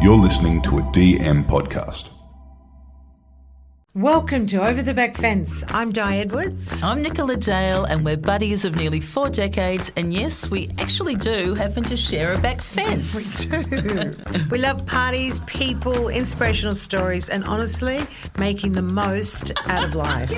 You're listening to a DM podcast. Welcome to Over the Back Fence. I'm Di Edwards. I'm Nicola Dale, and we're buddies of nearly 4 decades. And yes, we actually do happen to share a back fence. We do. We love parties, people, inspirational stories, and honestly, making the most out of life.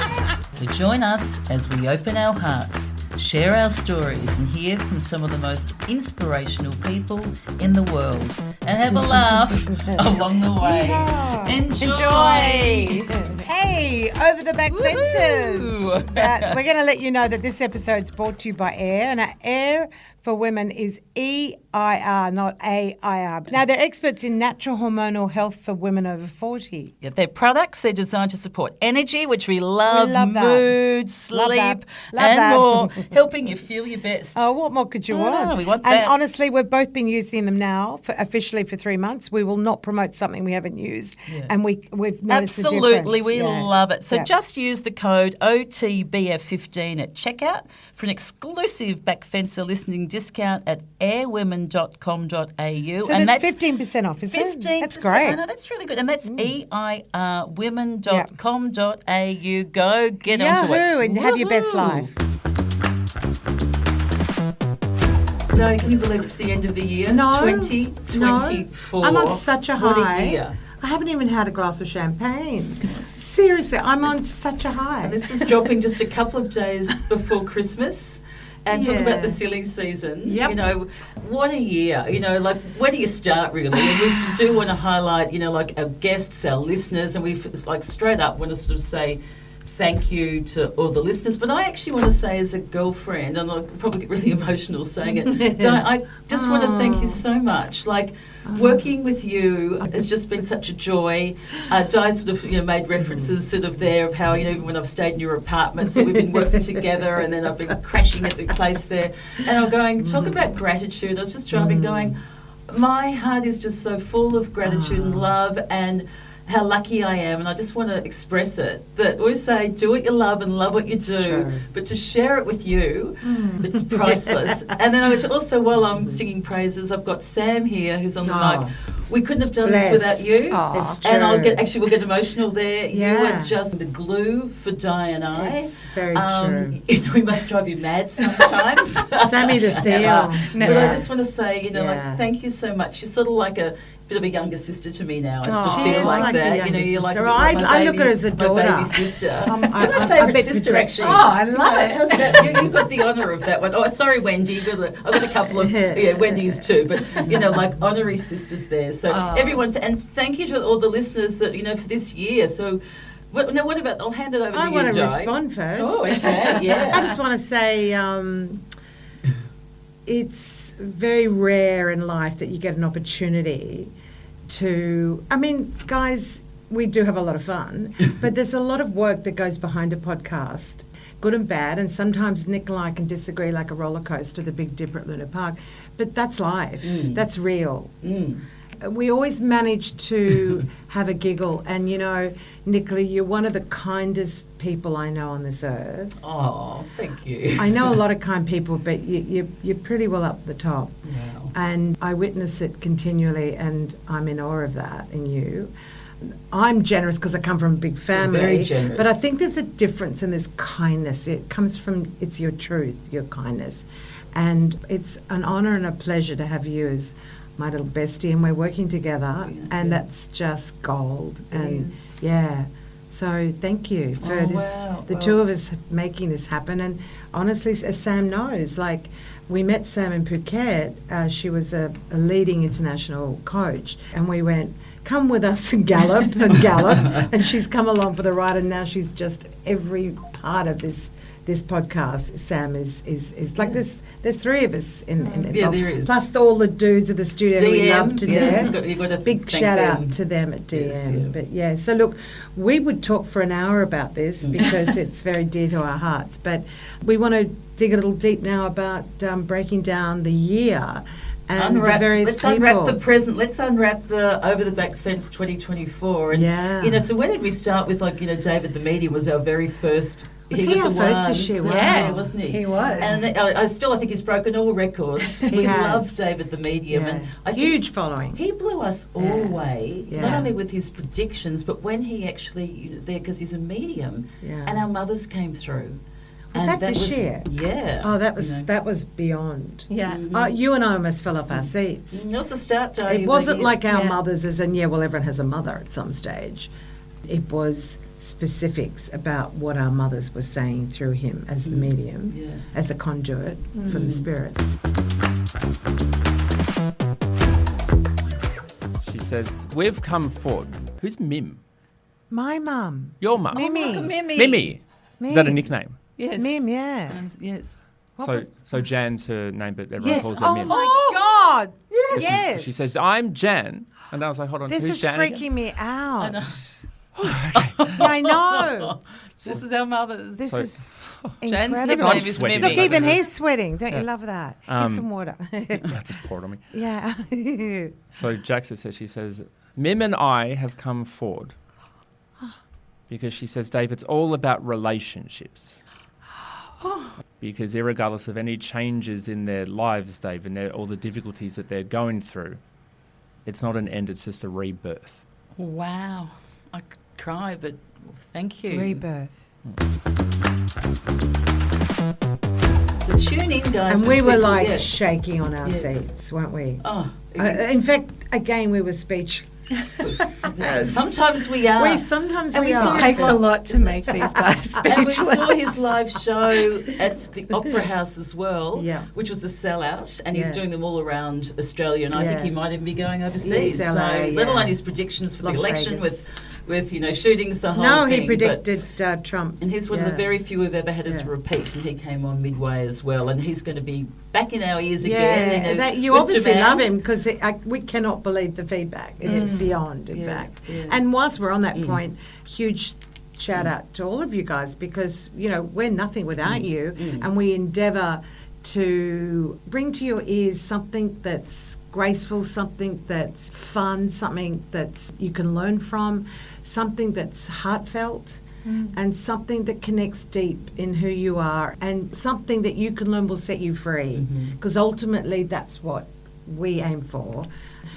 So join us as we open our hearts, share our stories, and hear from some of the most inspirational people in the world, and have a laugh along the way. Yeah. Enjoy. Hey, Over the Back Fences. We're going to let you know that this episode's brought to you by AIR, and our AIR for women is EIR, not AIR. Now, they're experts in natural hormonal health for women over 40. Yeah, their products, they're designed to support energy, which we love that. mood, sleep, Love more, helping you feel your best. Oh, what more could you want? We want and that. honestly, we've both been using them now officially for 3 months. We will not promote something we haven't used, and we've noticed Absolutely, the difference. we love it. So just use the code OTBF15 at checkout for an exclusive Backfencer listening discount at airwomen.com.au. So and that's 15% off, isn't it? 15%. That's great. No, that's really good. And that's eirwomen.com.au. Go get onto it. Yahoo, and have your best life. Joe, can you believe it's the end of the year? No. 2024. I'm on such a high. What a year. I haven't even had a glass of champagne. Seriously, I'm on such a high. And this is dropping just a couple of days before Christmas. And talk about the silly season. Yep. You know, what a year. You know, like, where do you start, really? And we do want to highlight, you know, like, our guests, our listeners, and we, like, straight up want to sort of say thank you to all the listeners. But I actually want to say, as a girlfriend, and I'll probably get really emotional saying it, I just want to thank you so much. Like, working with you has just been such a joy. Di sort of, made references sort of there of how, even when I've stayed in your apartment, so we've been working together, and then I've been crashing at the place there. And I'm going, talk about gratitude. I was just driving going, my heart is just so full of gratitude and love, and how lucky I am, and I just want to express it. But I always say, do what you love and love what you do. True. But to share it with you, it's priceless. And then I would also, while I'm singing praises, I've got Sam here who's on the mic. We couldn't have done this without you. It's true. And we'll get emotional there. Yeah. You are just the glue for Di and I. It's very true. We must drive you mad sometimes. Sammy the Seal. But I just want to say, like, thank you so much. You're sort of like a bit of a younger sister to me now. I sort of She feel is like like that. a younger You're like sister. my I look at her as a daughter. My baby sister. I'm You're my a favourite bit sister, protective. actually. Oh, I love it. How's that? You got the honour of that one. Oh, sorry, Wendy. I've got a couple of Wendy's too, but like honorary sisters there. So everyone, and thank you to all the listeners that for this year. So. What about? I'll hand it over to you, I want to Di. respond first. Oh, okay, yeah. I just want to say it's very rare in life that you get an opportunity to, guys, we do have a lot of fun, but there's a lot of work that goes behind a podcast, good and bad, and sometimes Nick and I can disagree like a roller coaster, the Big Dipper at Luna Park, but that's life. That's real. We always manage to have a giggle, and Nicola, you're one of the kindest people I know on this earth. Oh, thank you. I know a lot of kind people, but you're pretty well up the top. Wow. And I witness it continually, and I'm in awe of that in you. I'm generous because I come from a big family. Very generous. But I think there's a difference in this kindness. It comes from, it's your truth, your kindness. And it's an honour and a pleasure to have you as my little bestie, and we're working together, and that's just gold. So thank you for the two of us making this happen. And honestly, as Sam knows, like, we met Sam in Phuket. She was a leading international coach, and we went, come with us and gallop, and she's come along for the ride, and now she's just every part of this podcast. Sam is like this. There's 3 of us in there is. Plus all the dudes of the studio DM, we love to death. You got to Big shout out to them at DM. But so look, we would talk for an hour about this because it's very dear to our hearts. But we want to dig a little deep now about breaking down the year and the various let's people. unwrap the present. Let's unwrap the Over the Back Fence 2024. And, so where did we start with, David the Media was our very first Was he our the first one. this year? Wow. Yeah, wasn't he? He was. And I think he's broken all records. We has. love David the Medium. Yeah. And I think Huge following. he blew us all Yeah. away, Yeah. not only with his predictions, but when he actually, because he's a medium, Yeah. and our mothers came through. Was And that this year? Yeah. Oh, that you know. was beyond. Yeah. You and I almost fell off our seats. It was the start, Jodie. It wasn't like our Yeah. mothers, as in, everyone has a mother at some stage. It was specifics about what our mothers were saying through him as the medium, Yeah. as a conduit from the spirit. She says, we've come forward. Who's Mim? My mum. Your mum? Mimi. Mimi. Is that a nickname? Yes. Mim, yeah. Yes. So Jan's her name, but everyone Yes. calls her Oh Mim. my God! Yes. She says, I'm Jan. And I was like, hold on, This who's is Jan freaking again? me out. I know. Yeah, I know. This is our mothers. This So- is Jan's incredible. nickname I'm is sweating. Mimi. Look, even he's sweating. Don't you love that? Here's Um, some water. Just pour it on me. Yeah. So Jaxa says, she says, Mim and I have come forward because she says, Dave, it's all about relationships. Because irregardless of any changes in their lives, Dave, and all the difficulties that they're going through, it's not an end, it's just a rebirth. Wow. I could cry, but thank you. Rebirth. So tune in, guys. And we when were people like get- shaking on our Yes. seats, weren't we? Oh, In fact, again, we were speech. sometimes we are. Sometimes And we we saw are. his Takes a lot to make these guys And we speechless. saw his live show at the Opera House as well, Yeah. which was a sellout, and he's Yeah. doing them all around Australia, and I think Yeah. he might even be going overseas. Yes, so, LA, let yeah. alone his predictions for Las the election Vegas. with shootings, the whole No, thing. he but- predicted Trump. And he's one of the Yeah. very few we've ever had as a Yeah. repeat, and he came on midway as well, and he's going to be back in our ears Yeah, again. that, you with obviously demand. love him because we cannot believe the feedback. It's beyond, in Yeah, fact. yeah. And whilst we're on that point, huge shout out to all of you guys because, we're nothing without you and we endeavour to bring to your ears something that's graceful, something that's fun, something that you can learn from, something that's heartfelt. And something that connects deep in who you are, and something that you can learn will set you free. Because ultimately, that's what we aim for.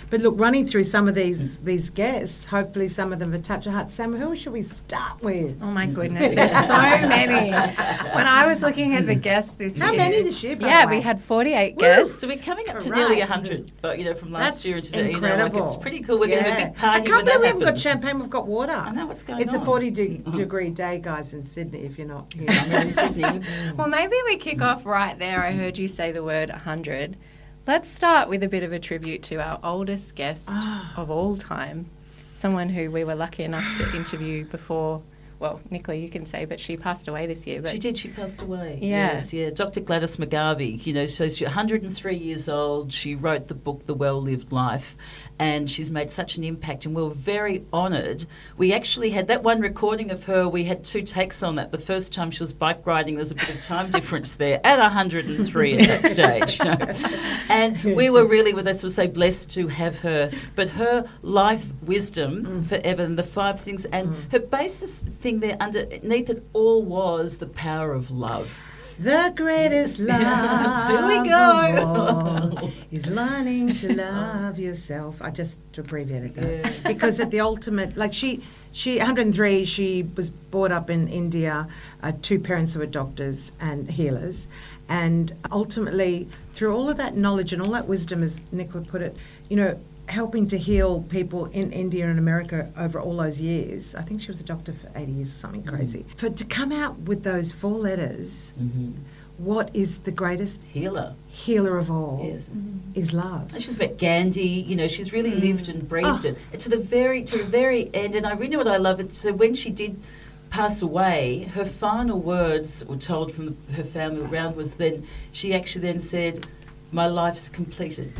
But look, running through some of these guests, hopefully some of them have touched your heart. Sam, who should we start with? Oh my goodness, there's so many. When I was looking at the guests this year. How many this year, by Yeah, the way? we had 48 guests. So we're coming up to Right. nearly 100, but from last That's year and today, incredible. it's pretty cool. We're going to have a big party I can't when that believe we haven't got happens. champagne, we've got water. I know what's going It's on. a 40-degree day, guys, in Sydney, if you're not here. Summer in Sydney. Well, maybe we kick off right there. I heard you say the word 100. Let's start with a bit of a tribute to our oldest guest of all time, someone who we were lucky enough to interview before. Well, Nicola, you can say, but she passed away this year. But She did. She passed away. Yeah. Yes, yeah. Dr. Gladys McGarvey, so she's 103 years old. She wrote the book, The Well-Lived Life, and she's made such an impact, and we were very honoured. We actually had that one recording of her. We had 2 takes on that. The first time she was bike riding, there's a bit of time difference there, at 103 at that stage. And we were really, with us, we're so blessed to have her. But her life wisdom forever, and the 5 things, and her basis thing there underneath it all was the power of love. The greatest love Here we go. of all is learning to love yourself. I just abbreviated that. Because at the ultimate, like she 103, she was brought up in India, 2 parents who were doctors and healers. And ultimately, through all of that knowledge and all that wisdom, as Nicola put it, helping to heal people in India and America over all those years. I think she was a doctor for 80 years or something crazy. To come out with those 4 letters, what is the greatest healer of all is love. And she's met Gandhi, she's really lived and breathed it. And to the very end, and I really know what I love it. So when she did pass away, her final words were told from her family around was then, she actually then said, "My life's completed."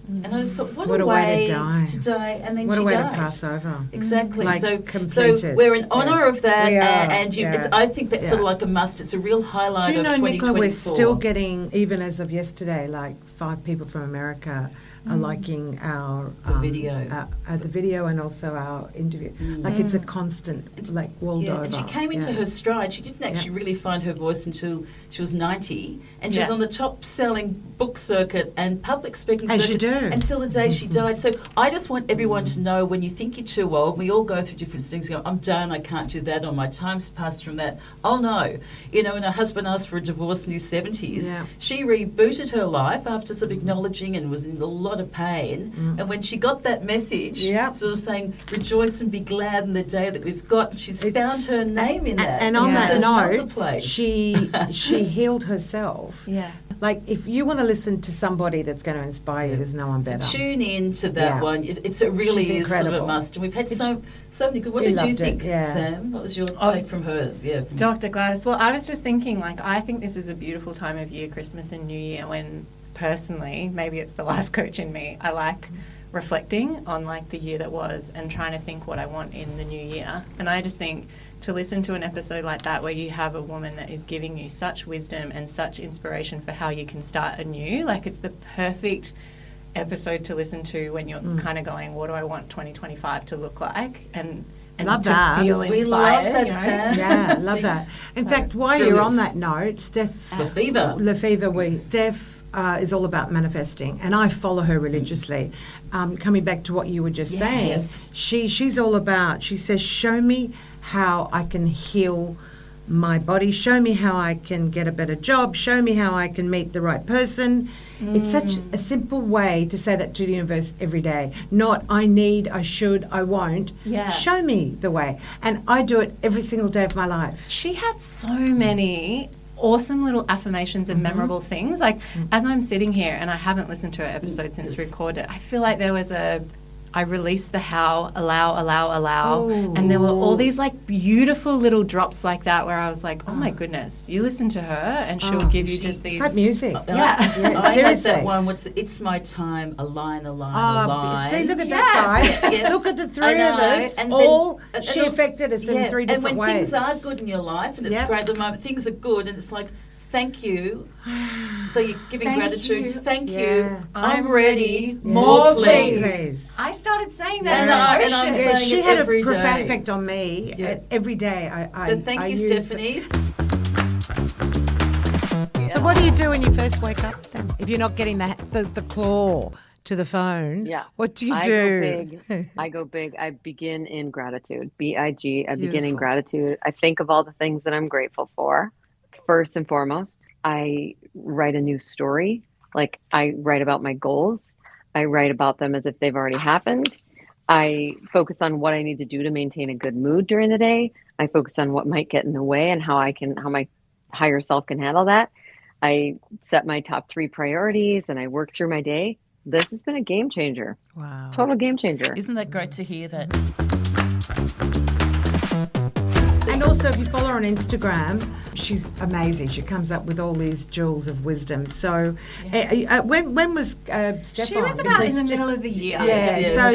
And I just thought, what a way to die. And then what she a way died. to pass over. Exactly. Like so completed. we're in honour of that, We are, and yeah. I think that's sort of Yeah. like a must. It's a real highlight Do you of know, 2024. Nicola, we're still getting, even as of yesterday, like 5 people from America are liking our the video and also our interview. Like it's a constant, like world over. And she came into her stride. She didn't actually really find her voice until she was 90, and she was on the top-selling book circuit and public speaking circuit until the day she died. So I just want everyone to know, when you think you're too old, we all go through different things. You go, I'm done, I can't do that, or my time's passed from that. Oh no, when her husband asked for a divorce in his 70s, she rebooted her life after sort of acknowledging and was in a lot of pain. And when she got that message, sort of saying, rejoice and be glad in the day that we've got, she's found her name in that. And on that note, she healed herself. Yeah. Like, if you want to listen to somebody that's going to inspire you, there's no one better. So tune in to that one. It really is sort of a must. And we've had so many good. What did you think, Sam? What was your take from her? Yeah, Dr. Gladys. Well, I was just thinking, like, I think this is a beautiful time of year, Christmas and New Year, when personally, maybe it's the life coach in me, I like reflecting on like the year that was and trying to think what I want in the new year. And I just think to listen to an episode like that where you have a woman that is giving you such wisdom and such inspiration for how you can start anew, like it's the perfect episode to listen to when you're kind of going, what do I want 2025 to look like? And love to that. feel inspired. We love that, Sam. Yeah, love that. In fact, while you're on that note, Steph Lefevre, Steph is all about manifesting, and I follow her religiously. Coming back to what you were just saying, she's all about, she says, show me how I can heal my body, show me how I can get a better job, show me how I can meet the right person. It's such a simple way to say that to the universe every day. Not I need, I should, I won't. Yeah. Show me the way. And I do it every single day of my life. She had so many awesome little affirmations and memorable things. Like, as I'm sitting here, and I haven't listened to her episode since recorded, I feel like there was I released the how, allow. Ooh. And there were all these like beautiful little drops like that where I was like, oh my goodness, you listen to her and she'll give you just these. It's like music. I Seriously. had that one. It's my time. Align. See, look at that guy. Yeah. Look at the three of us. She affected us in three different ways. And when things are good in your life, and it's great at the moment, things are good, and it's like, thank you. So you're giving gratitude. Thank you. I'm ready. More, please. I started saying that. And I'm saying she it had every a profound day. effect on me every day. So thank you, Stephanie. So what do you do when you first wake up then? If you're not getting the claw to the phone, what do you do? I go big. I begin in gratitude. B-I-G. I begin in gratitude. I think of all the things that I'm grateful for. First and foremost, I write a new story. Like, I write about my goals. I write about them as if they've already happened. I focus on what I need to do to maintain a good mood during the day. I focus on what might get in the way and how my higher self can handle that. I set my top 3 priorities and I work through my day. This has been a game changer. Wow. Total game changer. Isn't that great to hear that? And also, if you follow her on Instagram, she's amazing. She comes up with all these jewels of wisdom. So, when was Steph She was about in the middle of the year.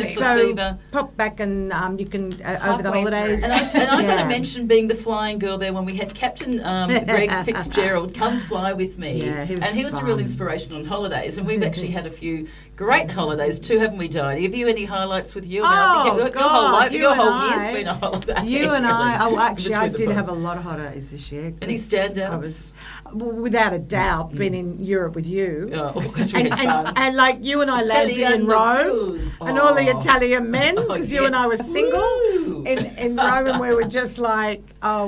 So pop back and you can over the holidays. And I got to mention being the flying girl there when we had Captain Greg Fitzgerald come fly with me. Yeah, he was a real inspiration on holidays. And we've actually had a few great holidays too, haven't we, Di? Have you any highlights with you? Your whole year's been a holiday. You and actually, I did have a lot of holidays this year. Any standouts? Without a doubt, been in Europe with you. Oh, because we had fun. And like you and I landed in Rome, and all the Italian men, because you and I were single in Rome, and we were just like,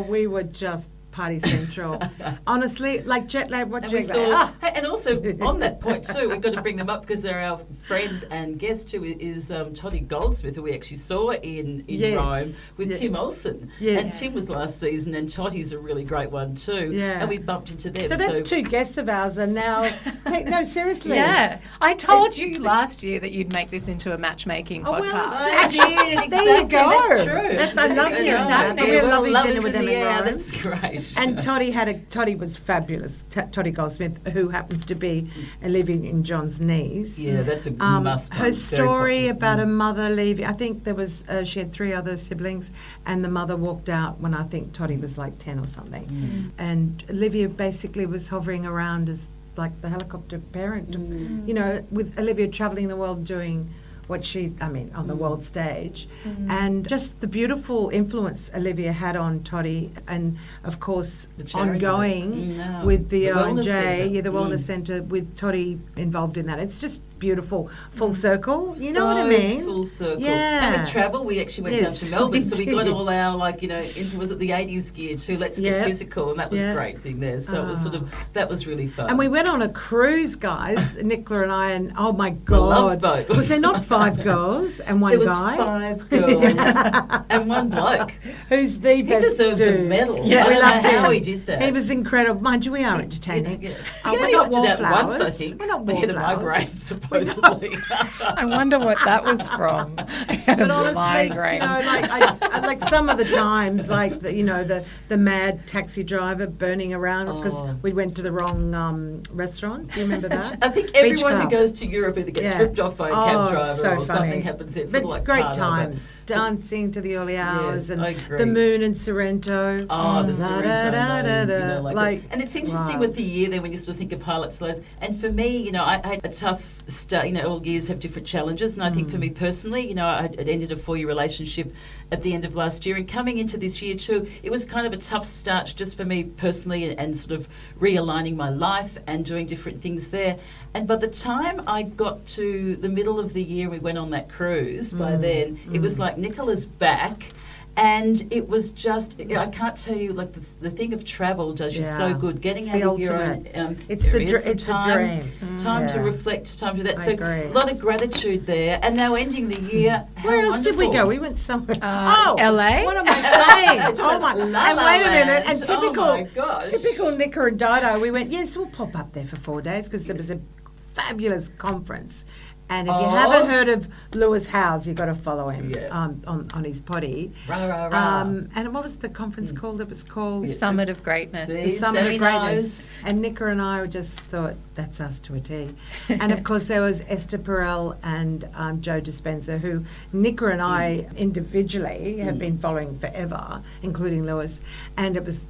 we were just party central. Honestly, like jet lag, and also on that point too, we've got to bring them up because they're our friends and guest too, is Toddy Goldsmith, who we actually saw in Rome with Tim Olsen. And Tim was last season, and Toddy's a really great one too. And we bumped into them. So that's 2 guests of ours are now. No, seriously. Yeah, I told you last year that you'd make this into a matchmaking podcast. I did. Exactly. There you go. That's true. I love you. We had a lovely dinner with them in Rome. That's great. And Toddy was fabulous. Toddy Goldsmith, who happens to be living in John's niece. Yeah, that's a must. Her story about her mother leaving. I think there was she had 3 other siblings, and the mother walked out when I think Toddy was like 10 or something. And Olivia basically was hovering around as like the helicopter parent, you know, with Olivia travelling the world doing what on the world stage, and just the beautiful influence Olivia had on Toddy, and of course ongoing with the Wellness ONJ, Centre. the Wellness Centre, with Toddy involved in that. It's just beautiful, full circle. You know So what I mean? Full circle. Yeah. And with travel, we actually went Yes, down to Melbourne, we so we got did. all our into was it the 80s gear too? Let's get Yep. physical, and that was a Yeah. great thing there. So it was that was really fun. And we went on a cruise, guys, Nicola and I, and oh my Love God. boat. Was there not 5 girls and one there was guy? 5 girls and one bloke. Who's the He best deserves dude. a medal. Yeah, I we don't loved know how him. he did that. He was incredible. Mind you, we are entertaining. Yeah. Oh, He we're only not opted out once, I wallflowers. think. We're not He had a wallflowers. migraine, supposedly. I wonder what that was from. I had But a honestly, migraine. you know, like I like some of the times, like the mad taxi driver burning around because we went to the wrong restaurant. Do you remember that? I think Beach everyone who Club. goes to Europe either gets Yeah. ripped off by a cab driver so or funny. something happens. It's But sort of like great part of it. times, dancing to the early hours, Yes, I and agree. the moon in Sorrento. Oh, the Da, Sorrento da, da, moon, da, you know, da. like and it's interesting wow. with the year then when you sort of think of highlights, lows. And for me, I had a tough start. All years have different challenges, and I think for me personally, I had ended a 4-year relationship at the end of last year, and coming into this year too, it was kind of a tough start just for me personally, and sort of realigning my life and doing different things there. And by the time I got to the middle of the year, we went on that cruise. By then, it was like Nicola's back. And it was just, I can't tell you, like the thing of travel does you so Yeah. good. Getting It's out the of your ultimate. own It's the areas, some it's a time, dream. time to Yeah. reflect, time to do that. I So agree. a lot of gratitude there. And now ending the year, how Where else did we wonderful. go? We went somewhere. LA? What am I saying? To oh my! La And La wait a minute. Land. And typical, Oh my gosh. typical Nicker and Dido. We went. Yes, we'll pop up there for 4 days because there was a fabulous conference. And if you haven't heard of Lewis Howes, you've got to follow him on his potty. Rah, rah, rah. And what was the conference called? It was called Summit of Greatness. See? the Summit of Seminars. Greatness. And Nicker and I just thought, that's us to a T. And of course, there was Esther Perel and Joe Dispenza, who Nicker and I individually have been following forever, including Lewis. And it was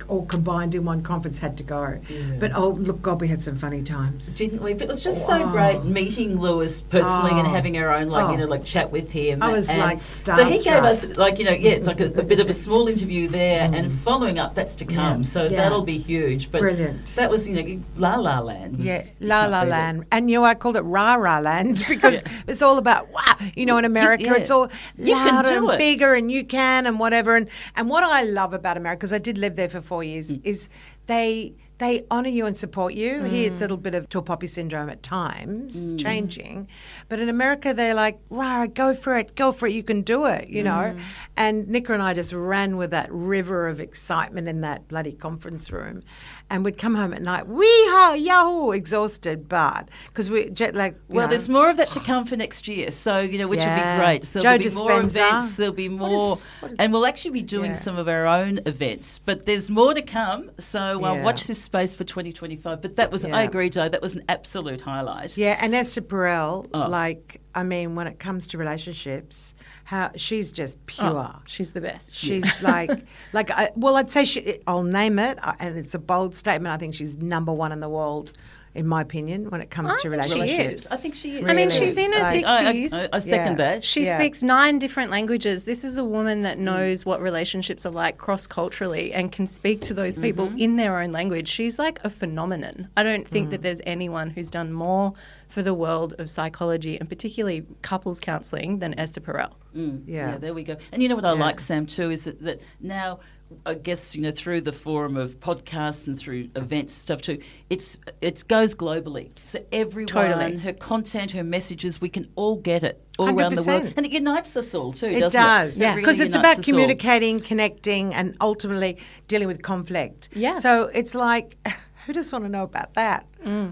all combined in one conference, had to go. But oh, look, God, we had some funny times. Didn't we? But it was just so great meeting Lewis personally and having our own, chat with him. I was, and like, so he gave us, starstruck. it's like a bit of a small interview there, and following up, that's to come. So Yeah. that'll be huge. But Brilliant. that was, La La Land. Was, Yeah, you La can't La beat it. Land. And I called it Rah Rah Land because it's all about, wow, in America, yeah. it's all You can louder do and it. bigger and you can and whatever. And what I love about America, because I did live there for 4 years, is they honour you and support you. Here it's a little bit of tall poppy syndrome at times, changing. But in America, they're like, rah, go for it, you can do it, And Nicker and I just ran with that river of excitement in that bloody conference room. And we'd come home at night, wee-haw, yahoo, exhausted, but, because we jet lag. Well, there's more of that to come for next year, so which will be Yeah. great. So Joe there'll be more Dispenza. events, there'll be more, and we'll actually be doing some of our own events. But there's more to come, so Yeah. watch this space for 2025. But that was, I agree, Joe, that was an absolute highlight. Yeah, and Esther Perel, when it comes to relationships, how she's just pure. She's the best. She's I'd say I'll name it, and it's a bold statement. I think she's number one in the world, in my opinion, when it comes to think she relationships. is. I think she is. I mean, Really. she's in her Like- 60s. I second that. She Yeah. speaks 9 different languages. This is a woman that knows what relationships are like cross-culturally and can speak to those people in their own language. She's like a phenomenon. I don't think that there's anyone who's done more for the world of psychology and particularly couples counselling than Esther Perel. Yeah. There we go. And you know what I like, Sam, too, is that now, I guess, through the forum of podcasts and through events stuff too, it goes globally. So everyone, Totally. her content, her messages, we can all get it all around the 100%. world. And it unites us all too, It doesn't does, it? Yeah. It really because it's unites about us all. communicating, connecting, and ultimately dealing with conflict. Yeah. So it's like, who does want to know about that?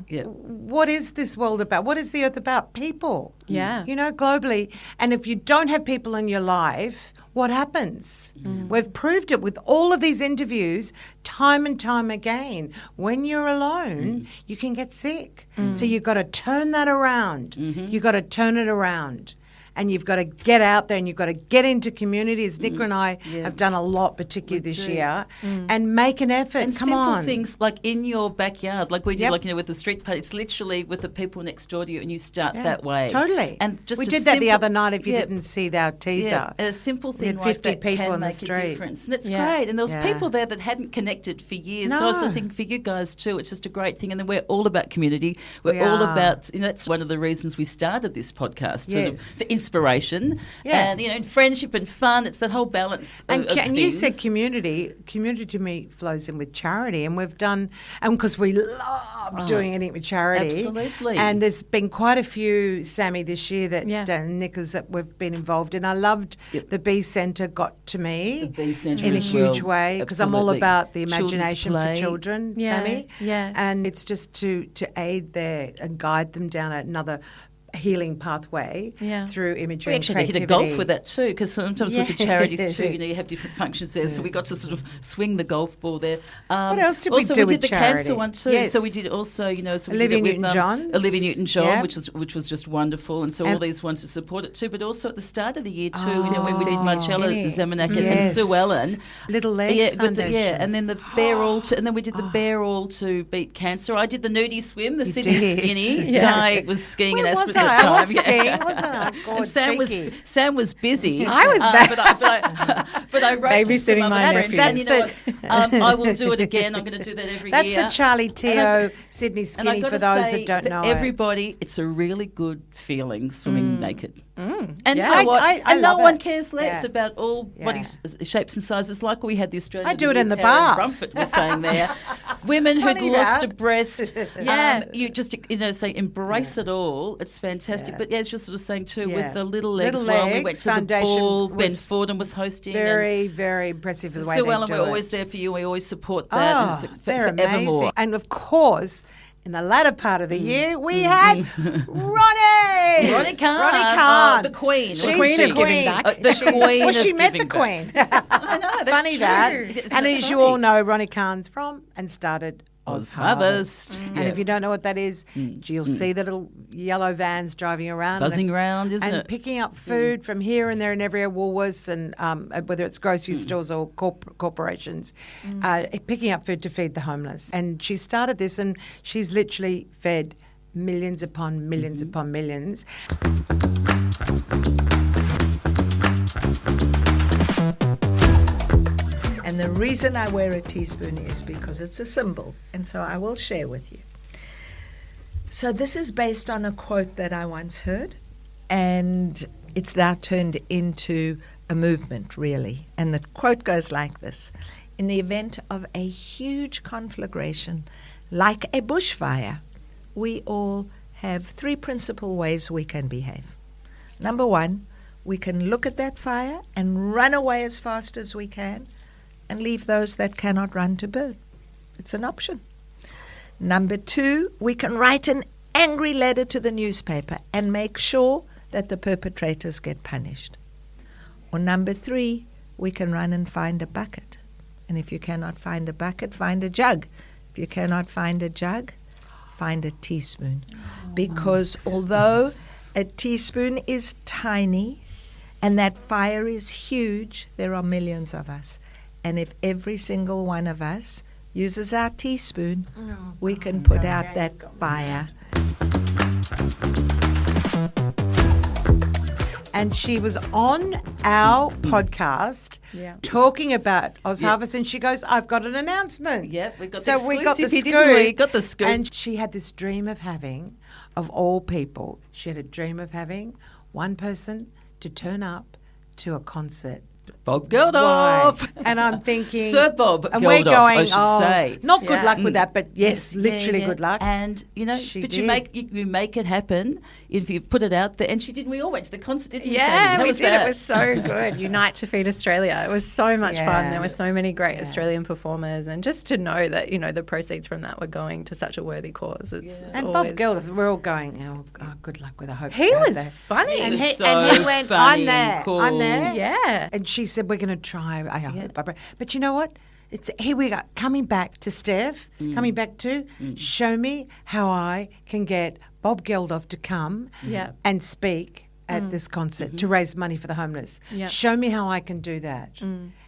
Yeah. What is this world about? What is the earth about? People. Yeah. Globally. And if you don't have people in your life, what happens? We've proved it with all of these interviews time and time again. When you're alone, you can get sick. So you've got to turn that around. You've got to turn it around. and you've got to get out there and you've got to get into communities. Nicola and I have done a lot, particularly this year, and make an effort. And Come simple on. things like in your backyard, like we did, Yep. like, you know, with the street party. It's literally with the people next door to you, and you start Yeah, that way. Totally. And just we a did that the simple- other night. If you yeah, didn't see our teaser, Yeah, a simple We thing had like 50 that people can on the make street. a difference, and it's Yeah. great. And there was Yeah. people there that hadn't connected for years. So I was No. just thinking for you guys too, it's just a great thing. And then we're all about community. We're We all are. about, you know, that's one of the reasons we started this podcast. Sort of Yes. the inspiration Yeah. and, you know, friendship and fun. It's that whole balance And, of and you said things. community. Community to me flows in with charity, and we've done, and because we love doing anything with charity. absolutely. And there's been quite a few, Sammy, this year that Yeah. Nickers that we've been involved in. I loved the Bee Centre got to me The Bee Centre in a as huge well. way because I'm all Absolutely. about the Children's imagination play. for children, Yeah, Sammy. yeah. And it's just to aid there and guide them down another healing pathway Yeah. through imagery We and actually hit a creativity. golf with that too, because sometimes with the charities Yeah. too, you know, you have different functions there. So we got to sort of swing the golf ball there. What else did we also, do we with did the charity? cancer one too. Yes. So we did also, you know, so we Olivia did it with Newton-John's. Olivia Newton-John, Yeah. which was just wonderful, and so all And- these ones to support it too. But also at the start of the year too, you know, when we did Oh. Marcella Skinny. Zamenak and Yes. Sue Ellen. Little Legs Yeah, Foundation. and then the bear all to, and then we did the bear all to beat cancer. I did the nudie swim, the You Sydney did. Skinny. Yeah. Di was skiing Where in was Aspen at I? the time. I was Yeah. skiing, wasn't I? God, And Sam was busy. I was but I wrote to Babysitting some my other nephews. friends, and you know That's what? I will do it again. I'm going to do that every That's year. the Charlie And Teo Sydney And Skinny I've got for to those say, that don't for know it. everybody, it's a really good feeling swimming naked. And Yeah. you know what? I and no love one it. cares less Yeah. about all body shapes and sizes. Like we had the Australian. I do it in the Tara bath. Rumford was saying there, women who'd Funny lost that. a breast. Yeah. You just say embrace it all. It's fantastic. Yeah. But yeah, as you're sort of saying too, Yeah. with the Little Legs, Little well, we Legs went to Foundation the ball. Ben was Fordham was hosting. and Very, very impressive the way Sue they Ellen, do we're it. always there for you. We always support that. Oh, and it's they're forevermore. amazing. And of course, in the latter part of the year, we had Ronnie. Ronnie Khan. Ronnie Khan. The Queen. She's The Queen the of giving queen. back. The Queen Well, of she met the giving back. Queen. I know, that's Funny true. that. Isn't And it as you funny? all know, Ronnie Khan's from and started Oz Harvest. Harvest. And if you don't know what that is, you'll see the little yellow vans driving around. Buzzing around, isn't and it? picking up food from here and there and everywhere, Woolworths and whether it's grocery stores or corporations, picking up food to feed the homeless. And she started this and she's literally fed millions upon millions upon millions. And the reason I wear a teaspoon is because it's a symbol, and so I will share with you. So this is based on a quote that I once heard, and it's now turned into a movement, really. And the quote goes like this: in the event of a huge conflagration, like a bushfire, we all have three principal ways we can behave. Number one, we can look at that fire and run away as fast as we can and leave those that cannot run to burn. It's an option. Number two, we can write an angry letter to the newspaper and make sure that the perpetrators get punished. Or number three, we can run and find a bucket. And if you cannot find a bucket, find a jug. If you cannot find a jug, find a teaspoon. Because although a teaspoon is tiny and that fire is huge, there are millions of us. And if every single one of us uses our teaspoon, we can put out that fire. And she was on our podcast Yeah. talking about Oz Yeah. Harvest, and she goes, "I've got an announcement." Yep, we got so the we got the exclusivity, scoop. didn't we? Got the scoop. And she had this dream of having, of all people, she had a dream of having one person to turn up to a concert. Bob Why? Geldof. And I'm thinking, Sir Bob and we're Geldof, going, I should oh, say. not good Yeah. luck with that, but yes, literally Yeah. good luck. And you know, She but did. you make it happen if you put it out there. And she did. We all went to the concert, didn't we? Sandy? Yeah, How we was did. that? It was so good. Unite to Feed Australia. It was so much fun. Yeah. There were so many great Australian performers, and just to know that the proceeds from that were going to such a worthy cause. It's And always... Bob Geldof, we're all going, oh, good luck with a hope. He you have was there. funny. And was he, so and he went, funny I'm and there, cool. I'm there. Yeah. And she said, we're going to try. I hope. But you know what? It's here we go. Coming back to Steph, coming back to show me how I can get Bob Geldof to come Yeah. and speak at this concert to raise money for the homeless. Yep. Show me how I can do that.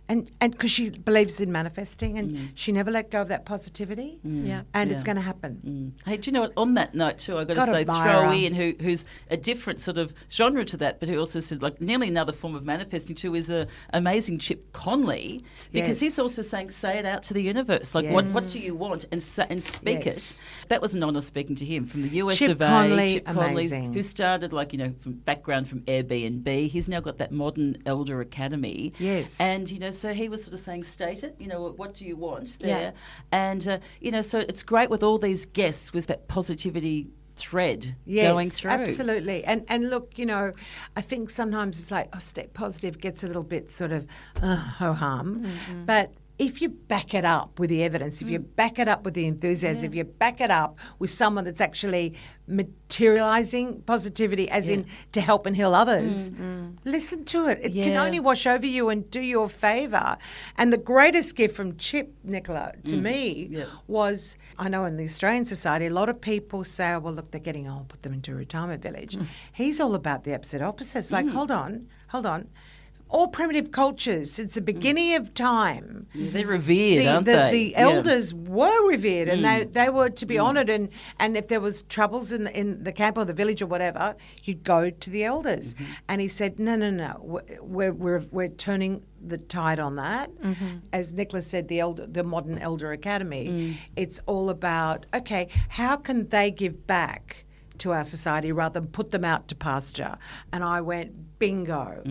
And because she believes in manifesting, and she never let go of that positivity, Yeah. and it's going to happen. Hey, do you know what? On that note, too, I've got to Gotta say, admire throw her. in who's a different sort of genre to that, but who also said like nearly another form of manifesting too is a amazing Chip Conley, because he's Yes. also saying, say it out to the universe, like what do you want, and speak Yes. it. That was an honour speaking to him from the US Chip of A. Conley, Chip Conley, amazing. who started from background from Airbnb. He's now got that modern elder academy. Yes. And so he was sort of saying, state it, what do you want there? Yeah. And, so it's great with all these guests with that positivity thread going through. Absolutely. And look, I think sometimes it's like, stay positive gets a little bit sort of ho-hum. But if you back it up with the evidence, if you back it up with the enthusiasm, if you back it up with someone that's actually materializing positivity as in to help and heal others, listen to it. It can only wash over you and do you a favor. And the greatest gift from Chip, Nicola, to me was, I know in the Australian society, a lot of people say, well, look, they're getting old, put them into a retirement village. He's all about the absolute opposite. It's like, hold on. All primitive cultures, since the beginning of time, They're revered, aren't they? the elders were revered, and they were to be honoured. And if there was troubles in the camp or the village or whatever, you'd go to the elders. And he said, no, we're turning the tide on that. As Nicola said, the modern elder academy. It's all about, okay, how can they give back to our society rather than put them out to pasture? And I went, bingo.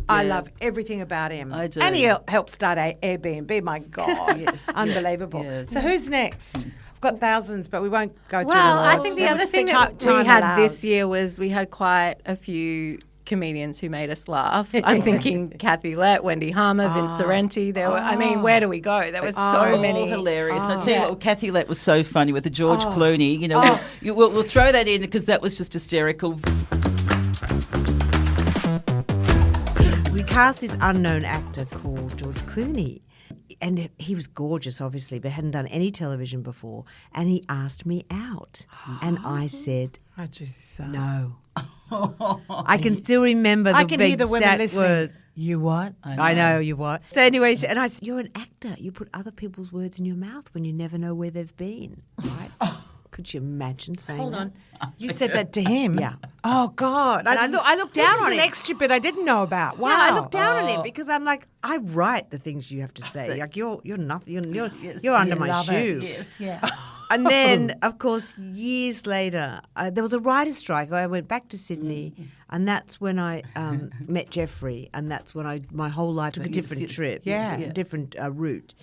I love everything about him. I do. And he helped start Airbnb, my God. Unbelievable. Yeah. So who's next? I've got thousands, but we won't go through Well, them all. I think the other thing that we time had allows. this year was we had quite a few comedians who made us laugh. I'm thinking Kathy Lett, Wendy Harmer, Vince Sorrenti. There were, I mean, where do we go? There were so many. All hilarious. And I tell you what, Kathy Lett was so funny with the George Clooney. We'll throw that in because that was just hysterical. We cast this unknown actor called George Clooney. And he was gorgeous, obviously, but hadn't done any television before. And he asked me out. And I said, Oh, Jesus. no. I can still remember the I can hear the women exact listening. words. You what? I know you what. So anyway, and I said, you're an actor. You put other people's words in your mouth when you never know where they've been, right? Could you imagine saying Hold that? on. You said that to him? Yeah. Oh, God. And I looked down on This is it. an extra bit I didn't know about. Wow. Yeah, I looked down on it because I'm like, I write the things you have to say. Like you're nothing. You're under my love it. shoe. Yes, yeah. And then, of course, years later, there was a writer's strike. I went back to Sydney, and that's when I met Jeffrey, and that's when my whole life took a different trip, Yeah. different route.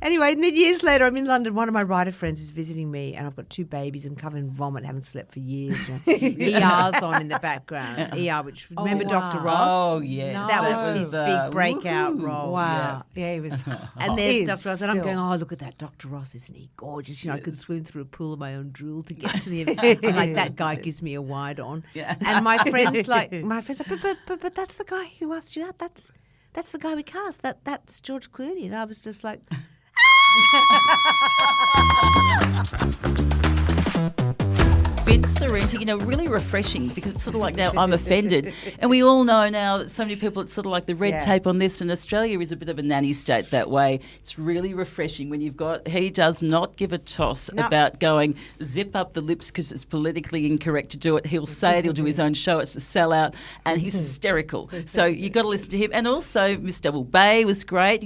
Anyway, and then years later, I'm in London. One of my writer friends is visiting me, and I've got 2 babies. I'm covered in vomit, haven't slept for years. ER's on in the background. ER, which remember Dr. Ross? Oh, yes. That was his big breakout role. Wow. Yeah, he was. And there's Is Dr. Ross, and I'm still. going, oh, look at that Dr. Ross, isn't he gorgeous? I could swim through a pool of my own drool to get to the event. Like, that guy gives me a wide on. Yeah. And my friends like, but that's the guy who asked you out. That's the guy we cast. That's George Clooney. And I was just like, Vince Sorrenti, really refreshing because it's sort of like now I'm offended. And we all know now that so many people, it's sort of like the red tape on this, and Australia is a bit of a nanny state that way. It's really refreshing when he does not give a toss about going zip up the lips because it's politically incorrect to do it. He'll say it, he'll do his own show, it's a sellout, and he's hysterical. So you've got to listen to him. And also Miss Double Bay was great,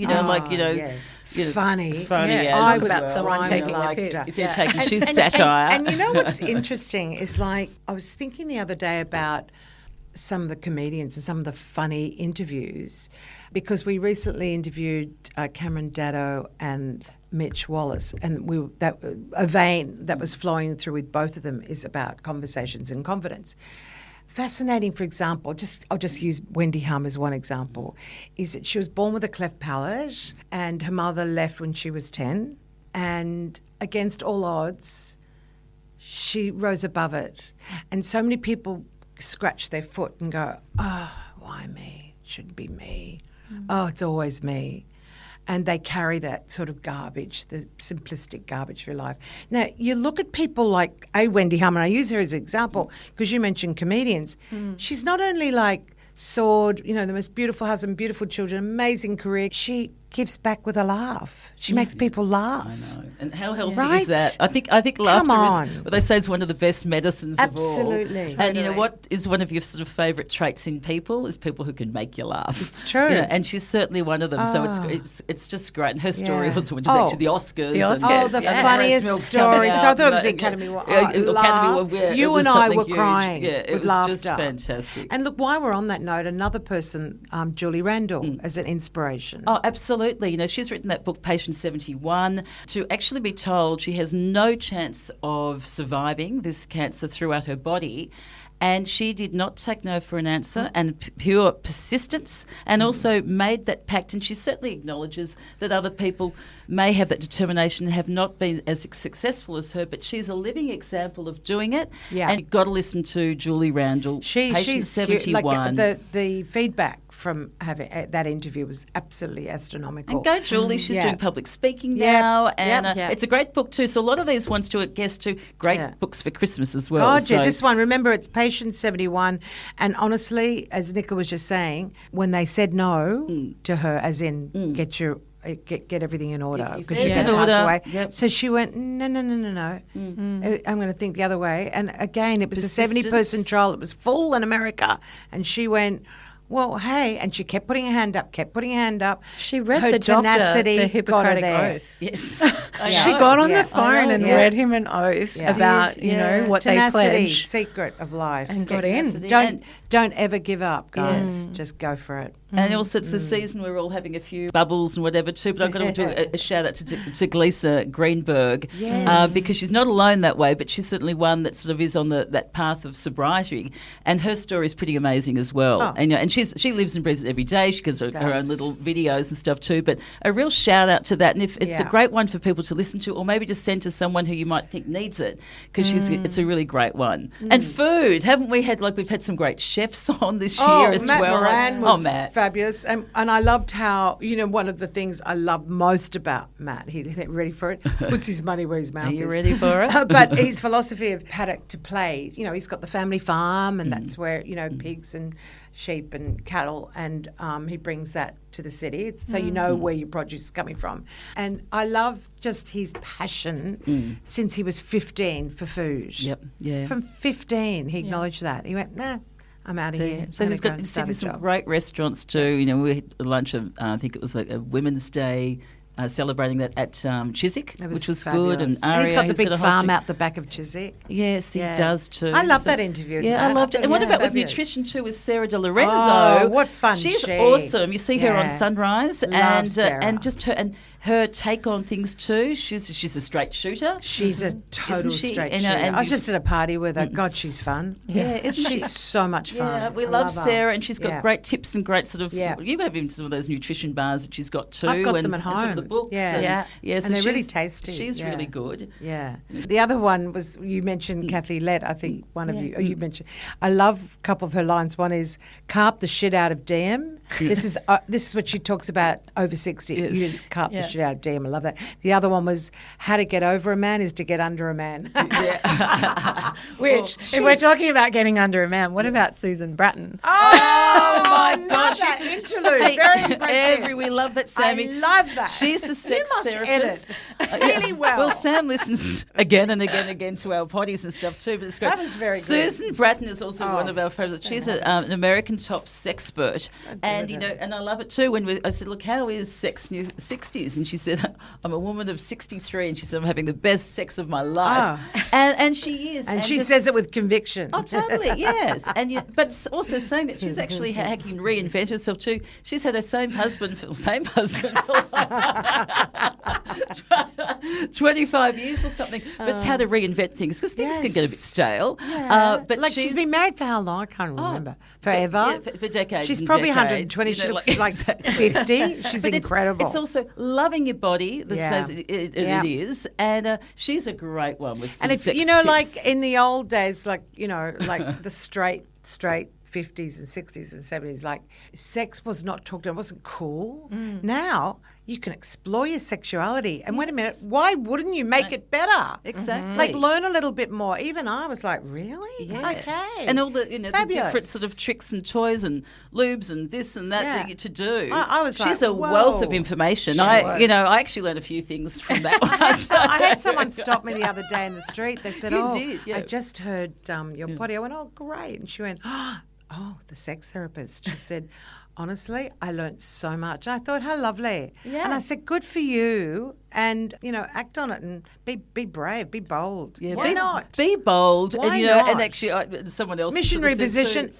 Funny. Yeah. I Talk was about someone crying taking like the piss. that. If they're taking she's satire. And you know what's interesting is like I was thinking the other day about some of the comedians and some of the funny interviews because we recently interviewed Cameron Daddo and Mitch Wallace, and a vein that was flowing through with both of them is about conversations and confidence. Fascinating, for example, I'll just use Wendy Hum as one example, is that she was born with a cleft palate and her mother left when she was 10, and against all odds, she rose above it. And so many people scratch their foot and go, oh, why me? It shouldn't be me. Oh, it's always me. and they carry that sort of garbage, the simplistic garbage of your life. Now, you look at people like Wendy Harmon, I use her as an example because you mentioned comedians. She's not only like soared, the most beautiful husband, beautiful children, amazing career. She gives back with a laugh. She makes people laugh. I know. And how healthy Right? is that? I think laughter on. is what they say is one of the best medicines of all. Absolutely. And you know what is one of your sort of favourite traits in people is people who can make you laugh. It's true. And she's certainly one of them. So it's just great. And her story Yeah. also went to actually the Oscars. The and- Oscars, The yeah. funniest Milk's story. coming So I out thought it was the and- Academy Award. Academy Award, yeah, it You was and I something were huge. crying Yeah, it with was laughter. just fantastic. And look, while we're on that note, another person, Julie Randall, as an inspiration. Oh, absolutely. She's written that book, Patient 71, to actually be told she has no chance of surviving this cancer throughout her body. And she did not take no for an answer, and pure persistence, and also made that pact. And she certainly acknowledges that other people may have that determination and have not been as successful as her, but she's a living example of doing it. Yeah. And you've got to listen to Julie Randall, Patient She's 71. like the feedback from having that interview was absolutely astronomical. And go Julie, she's Yeah. doing public speaking Yep. now, and Yep. it's a great book too. So a lot of these ones to get to great Yeah. books for Christmas as well. God, yeah, So- this one, remember, it's Patient 71. And honestly, as Nicola was just saying, when they said no to her, as in get everything in order your because affairs you're going in to pass order. away. Yep. So she went, no. I'm going to think the other way. And again, it was Persistence. a 70-person trial. It was full in America. And she went, well, hey, and she kept putting her hand up. She read her the doctor tenacity the got her Hippocratic there. Oath. Yes. She got on Yeah. the phone and Yeah. read him an oath Yeah. about, Yeah. what Tenacity, they pledged secret of life. and got in. Tenacity. Don't ever give up, guys. Just go for it. And also, it's the season we're all having a few bubbles and whatever too. But I've got to do a shout out to Glisa Greenberg, Yes. because she's not alone that way, but she's certainly one that sort of is on that path of sobriety, and her story is pretty amazing as well. Oh. And she lives and breathes it every day. She does her own Does. little videos and stuff too. But a real shout out to that, and if it's a Yeah. great one for people to listen to, or maybe just send to someone who you might think needs it, because it's a really great one. And food, haven't we had we've had some great chefs on this year as Matt well. Moran was Matt. fabulous. And I loved how, one of the things I love most about Matt, he ready for it, puts his money where his mouth Are is. you ready for it? But his philosophy of paddock to plate, he's got the family farm and that's where, pigs and sheep and cattle, and he brings that to the city. So you know where your produce is coming from. And I love just his passion since he was 15 for food. Yep, yeah. From 15, he acknowledged that. He went, nah, I'm out of here. So I'm he's gonna got go and start a some job. great restaurants too. We had a lunch of, I think it was like a Women's Day, celebrating that at Chiswick, It was which was fabulous. good. And he's Aria, got the big a farm hosting- out the back of Chiswick. Yes, he Yeah. does too. I love that interview, Yeah, Matt. I loved I it. And what thought it about was with fabulous. nutrition too with Sarah De Lorenzo? Oh, what fun She's she. awesome. You see her on Yeah. Sunrise, Love Sarah. and just her take on things too. She's a straight shooter. She's a total she? straight You know, shooter. and I was you- just at a party with her. God, she's fun. Yeah, isn't she? She's so much fun. Yeah, we I love her. Sarah, and she's got Yeah. great tips and great sort of. Yeah. You have even some of those nutrition bars that she's got too. I've got and, them at and some of the home. books. Yeah. and, Yeah. yeah. So And they're really she's- tasty. She's Yeah. really good. Yeah. The other one was, you mentioned Kathy Lett, I think one of you, you mentioned. I love a couple of her lines. One is, carp the shit out of DM. This is what she talks about over 60. Yes. You just carp Yeah. the shit out of DM. I love that. The other one was, how to get over a man is to get under a man. Which, if we're talking about getting under a man, what about Susan Bratton? Oh, my love gosh, that she's interlude. Very impressive. We love that, Sammy. I love that. She's the sex you must therapist. edit really well. Well, Sam listens again and again to our potties and stuff too, but it's great. That was very good. Susan Bratton is also one of our favourites. She's an American top sexpert, and and I love it too. When I said, "Look, how is sex in your 60s?" and she said, "I'm a woman of 63," and she said, "I'm having the best sex of my life," and she is, and she says it with conviction. Oh, totally, yes. But also saying that she's actually hacking reinvent herself too. She's had her same husband for 25 years or something. But it's how to reinvent things because things can get a bit stale. But like she's been married for how long? I can't remember. Forever? Yeah, for decades. She's and probably decades, 120. you know, She looks like 50. She's But incredible. It's also loving your body, Yeah. says it is. And she's a great one with some and if sex like tips. in the old days, like the straight 50s and 60s and 70s, like sex was not talked about, it wasn't cool. Now you can explore your sexuality. And wait a minute, why wouldn't you make it better? Exactly. Like learn a little bit more. Even I was like, really? Yeah. Okay. And all the the Fabulous. different sort of tricks and toys and lubes and this and that Yeah. that you to do. I was She's like, a wealth of whoa. information. She I was. I actually learned a few things from that one. I had someone stop me the other day in the street. They said, You "Oh, did, yeah. I just heard your potty." I went, "Oh, great!" And she went, "Oh, the sex therapist." She said, "Honestly, I learnt so much." And I thought, "How lovely!" Yeah. And I said, "Good for you." And act on it and be brave, be bold. Yeah, Why be, not? Be bold, Why and not? and actually, someone else Missionary sort of said position.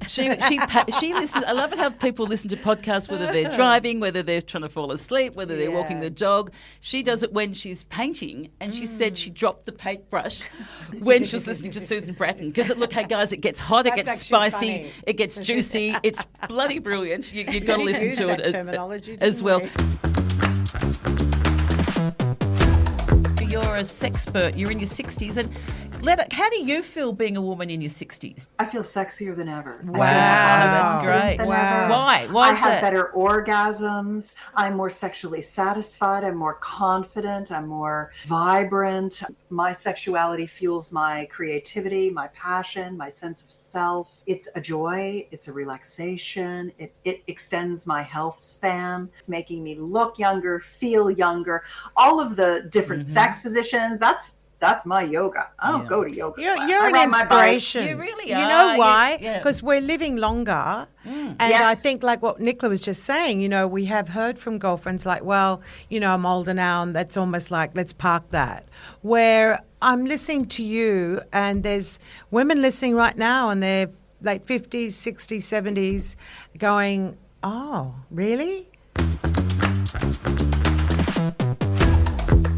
too, She listens. I love it how people listen to podcasts, whether they're driving, whether they're trying to fall asleep, whether they're walking the dog. She does it when she's painting, and she said she dropped the paintbrush when she was listening to Susan Bratton. Because look, hey guys, it gets hot, it That's gets actually spicy, funny. it gets juicy. It's bloody brilliant. You've got to did listen use to that it terminology, as didn't well. we? You're a sexpert. You're in your 60s, and how do you feel being a woman in your 60s? I feel sexier than ever. Wow, that's great. Than Wow. ever. Why? Why I is have that? better orgasms. I'm more sexually satisfied. I'm more confident. I'm more vibrant. My sexuality fuels my creativity, my passion, my sense of self. It's a joy. It's a relaxation. It extends my health span. It's making me look younger, feel younger. All of the different sex positions, that's my yoga. I don't go to yoga. You're class. I an ride my bike. inspiration. You really You are. know why? Yeah. Because we're living longer. And Yes. I think, like what Nicola was just saying, we have heard from girlfriends like, well, I'm older now, and that's almost like, let's park that. Where I'm listening to you, and there's women listening right now, and they're like 50s, 60s, 70s, going, oh, really?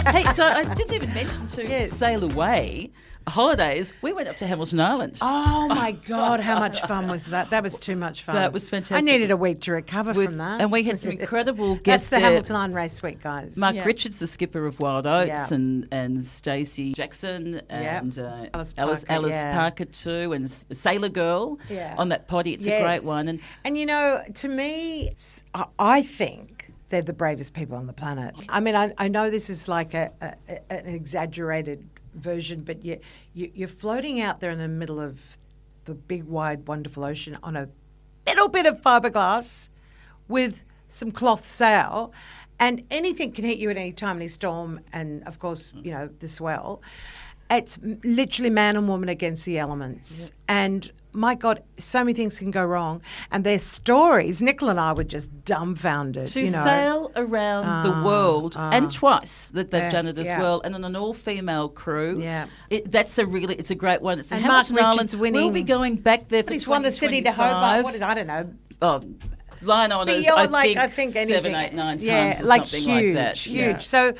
Hey, so I didn't even mention to Yes. sail away. Holidays, we went up to Hamilton Island. Oh, my God, how much fun was that? That was too much fun. That was fantastic. I needed a week to recover from that. And we had some incredible That's guests the there. Hamilton Island Race Week, guys. Mark Yeah. Richards, the skipper of Wild Oats, Yeah. and Stacey Jackson, and Alice Alice Parker, yeah. Parker too, and Sailor Girl Yeah. on that potty. It's a great one. And to me, I think they're the bravest people on the planet. I mean, I know this is like an exaggerated version, but you're floating out there in the middle of the big, wide, wonderful ocean on a little bit of fiberglass with some cloth sail, and anything can hit you at any time, any storm, and of course, the swell. It's literally man and woman against the elements. And my God, so many things can go wrong. And their stories, Nicola and I were just dumbfounded. to sail around the world, and twice that they've done it as well, and on an all-female crew. Yeah. It's a great one. It's in And Mark Hamilton Island. Richards winning. We'll be going back there for But he's won the city to Hobart. What is, I don't know. Oh, line honours, Beyond, I think anything. 7, 8, 9 times yeah, or like something huge, like that. huge. Yeah. So,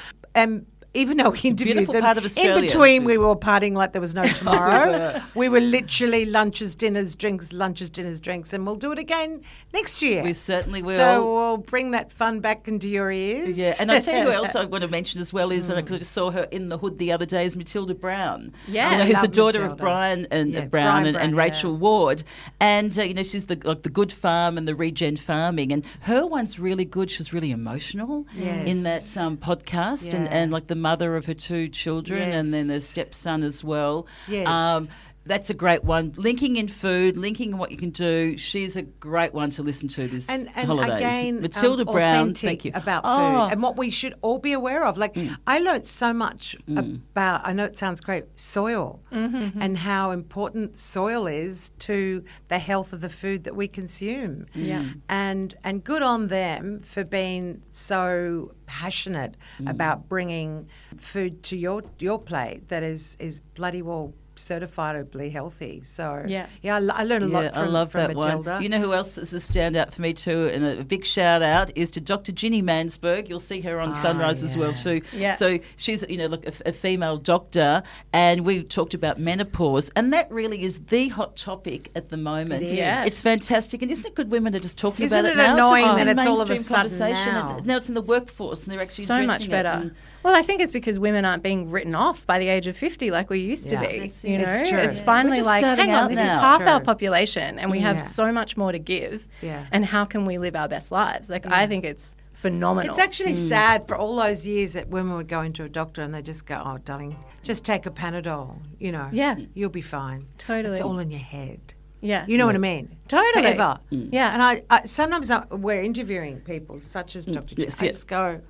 even though we interviewed beautiful them, part of Australia. in between we were partying like there was no tomorrow. We we were literally lunches, dinners, drinks, and we'll do it again next year. We certainly will. So we'll bring that fun back into your ears. Yeah, and I'll tell you who else I want to mention as well is, because I just saw her in the hood the other day, is Matilda Brown. Yeah. who's the Love daughter Matilda. of Brian and Yeah, Brown Brian and Brown, Rachel Ward. And, she's the Good Farm and the Regen Farming. And her one's really good. She was really emotional in that Yes. podcast, Yeah. and like the mother of her 2 children, and then the Yes. stepson as well. Yes. That's a great one. Linking in food, linking in what you can do. She's a great one to listen to this And holidays. again, Matilda Brown, authentic thank you. about Oh. food and what we should all be aware of. Like I learnt so much about. I know it sounds great, soil, and how important soil is to the health of the food that we consume. Yeah. And good on them for being so passionate about bringing food to your plate that is bloody well certifiably healthy. So Yeah. I learned a lot from, I love from that Matilda. one. You know who else is a standout for me too, and a big shout out is to Dr. Ginny Mansberg. You'll see her on Sunrise as well too. Yeah. So she's a female doctor, and we talked about menopause, and that really is the hot topic at the moment. It is. Yes. It's fantastic, and isn't it good women are just talking Isn't about it it now? annoying just that in it's all of a mainstream sudden conversation, now? and now it's in the workforce, and they're actually So much addressing better. it. And Well, I think it's because women aren't being written off by the age of 50 like we used to Yeah. be. That's You it. know, It's true. it's Yeah. finally We're just like, starting hang on, out this now. is half True. our population, and we have Yeah. so much more to give. Yeah. And how can we live our best lives? Like, I think it's phenomenal. It's actually sad for all those years that women would go into a doctor and they just go, "Oh, darling, just take a Panadol, Yeah. you'll be fine." Totally. It's all in your head. Yeah. You know what I mean? Totally. Forever. Yeah. And I sometimes we're interviewing people such as Dr. Yes, I yeah. just go,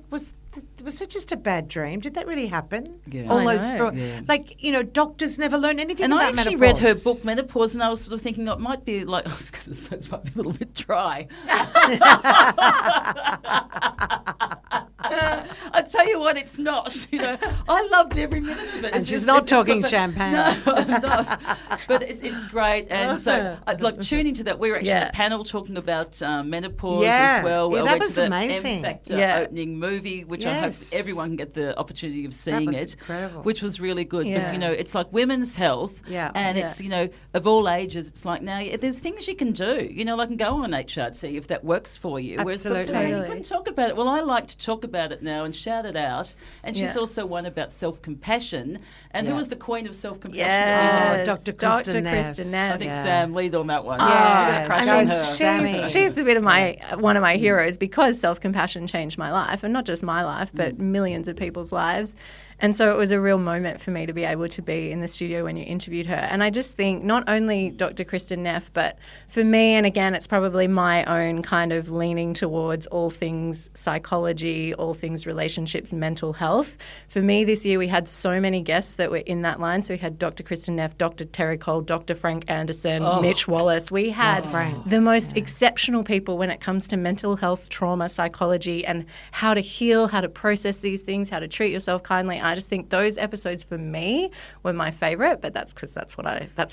was that just a bad dream? Did that really happen? Yeah. All I those, know. like, doctors never learn anything And about I actually menopause. read her book Menopause, and I was sort of thinking it might be like, I was going to say it might be a little bit dry. I tell you what, it's not. I loved every minute of it. And It's she's just- not it's got talking the- champagne. No, I'm not. But it's great, and so like tuning to that. We were actually Yeah. a panel talking about menopause Yeah. as well. Yeah, I that went was to the amazing. M Factor Yeah. opening movie, which I hope Yes. everyone can get the opportunity of seeing was it, incredible. which was really good. Yeah. But it's like women's health, Yeah. and Yeah. it's of all ages. It's like now there's things you can do. Like and go on HRT if that works for you. Whereas Absolutely. before you Totally. couldn't talk about it. Well, I like to talk about it now and shout it out. And she's Yeah. also one about self-compassion. And who Yeah. was the queen of self-compassion? Yes. Dr. Kristen Neff. I think Yeah. Sam lead on that one. Yeah. Crush I on mean, her. Sammy. She's a bit of one of my heroes because self-compassion changed my life, and not just my life, but millions of people's lives. And so it was a real moment for me to be able to be in the studio when you interviewed her. And I just think not only Dr. Kristen Neff, but for me, and again, it's probably my own kind of leaning towards all things psychology, all things relationships, mental health. For me this year, we had so many guests that were in that line. So we had Dr. Kristen Neff, Dr. Terry Cole, Dr. Frank Anderson, Mitch Wallace. We had the most exceptional people when it comes to mental health, trauma, psychology, and how to heal, how to process these things, how to treat yourself kindly. I just think those episodes for me were my favourite, but that's because that's